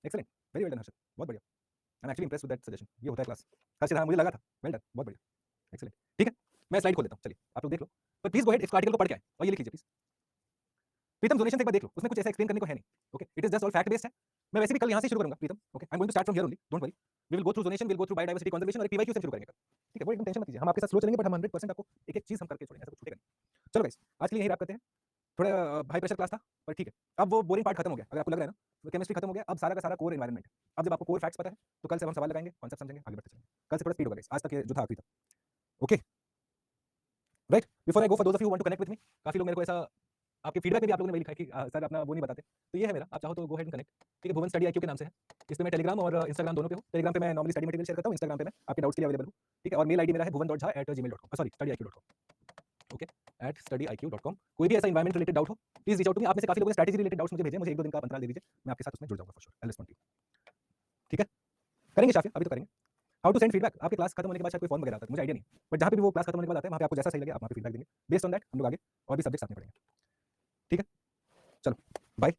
Excellent, very well done Harshit, बहुत बढ़िया। I am actually impressed with that suggestion, ये होता है class. हर्षित, हाँ मुझे लगा था, वेल डन, बहुत बढ़िया, एक्सीलेंट। ठीक है, मैं स्लाइड खोल देता हूं, चलिए आप लोग देख लो, पर प्लीज गो अहेड, इस आर्टिकल को पढ़ के आए और ये लिख लीजिए प्लीज। प्रीतम डोनेशन एक बार देख लो, उसमें कुछ ऐसा एक्सप्लेन करने को है नहीं, okay? It is just all fact based है। मैं वैसे भी कल यहां से शुरू करूंगा Pritam, okay? I am going to start from here only, don't worry. We will go through donation, we will go through biodiversity conservation और एक पीवाईक्यू से शुरू करेंगे कल, ठीक है? वो एकदम टेंशन मत लीजिए, हम आपके साथ स्लो चलेंगे, बट हम 100% आपको एक-एक चीज हम करके छोड़ेंगे, ऐसा कुछ छूटेगा नहीं। चलो गाइस, आज के लिए यही रैप करते हैं। थोड़ा हाई प्रेशर क्लास था, पर ठीक है। अब वो बोरिंग पार्ट खत्म हो गया, अगर आपको लग रहा है ना, तो केमिस्ट्री खत्म हो गया, अब सारा का सारा कोर एनवायरनमेंट है। अब जब आपको कोर फैक्ट्स पता है, तो कल से हम सवाल लगाएंगे, कांसेप्ट समझेंगे, आगे बढ़ते चलेंगे। कल से थोड़ा स्पीड होगा गाइस, आज तक ये जो था आखिरी था, okay? Right, before I go, for those of you who want to connect with me, काफी लोग मेरे को ऐसा आपके फीडबैक में भी आप लोगों ने वही लिखा है कि सर अपना वो नहीं बताते, तो ये है मेरा, आप चाहो तो गो अहेड एंड कनेक्ट, ठीक है? भुवन स्टडी आईक्यू के नाम से है, इस पे मैं टेलीग्राम और इंस्टाग्राम दोनों पे हूँ। टेलीग्राम पे मैं नॉर्मली स्टडी मटेरियल शेयर करता हूँ, इंस्टाग्राम पे मैं आपके डाउट्स के लिए अवेलेबल हूँ, ठीक है? और मेल आईडी मेरा है bhuvan.jha@gmail.com, sorry studyIQ.com, okay? @studyIQ.com। कोई भी ऐसा एनवायरनमेंट रिलेटेड डाउट हो, please reach out to me. आप में से काफी लोगों ने स्ट्रैटेजी रिलेटेड डाउट्स मुझे भेजे, मुझे 1-2 दिन का अंतराल दे दीजिए, मैं आपके साथ उसमें जुड़ जाऊंगा for sure, I will respond to you, ठीक है? करेंगे शाफिया, अभी तो करेंगे। हाउ टू सेंड फीडबैक, आपके क्लास खत्म होने के बाद शायद कोई फॉर्म वगैरह आता है, मुझे आइडिया नहीं, बट जहाँ पे भी वो क्लास खत्म होने के बाद आता है, वहाँ पे आपको जैसा सही लगे आप वहाँ पे फीडबैक देंगे। बेस्ड ऑन दैट हम लोग आगे और भी सब्जेक्ट साथ में पढ़ेंगे, ठीक है? चलो बाय,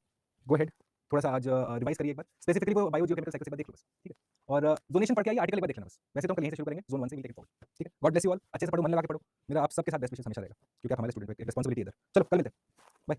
गो अहेड, थोड़ा सा आज रिवाइज करिए एक बार, स्पेसिफिकली वो बायो जियोकेमिकल साइकिल से एक बार देख लो बस, ठीक है? और डोनेशन पढ़ के आइए, आर्टिकल एक बार देख लेना बस। वैसे तो हम कल यहीं से शुरू करेंगे, जोन 1 से विल टेक इट फॉरवर्ड, ठीक है? गॉड ब्लेस यू ऑल, अच्छे से पढ़ो, मन लगा के पढ़ो, मेरा आप सबके साथ बेस्ट विशेस हमेशा रहेगा, क्योंकि आप हमारे स्टूडेंट हो, एक रिस्पांसिबिलिटी है इधर। चलो कल मिलते हैं, बाय।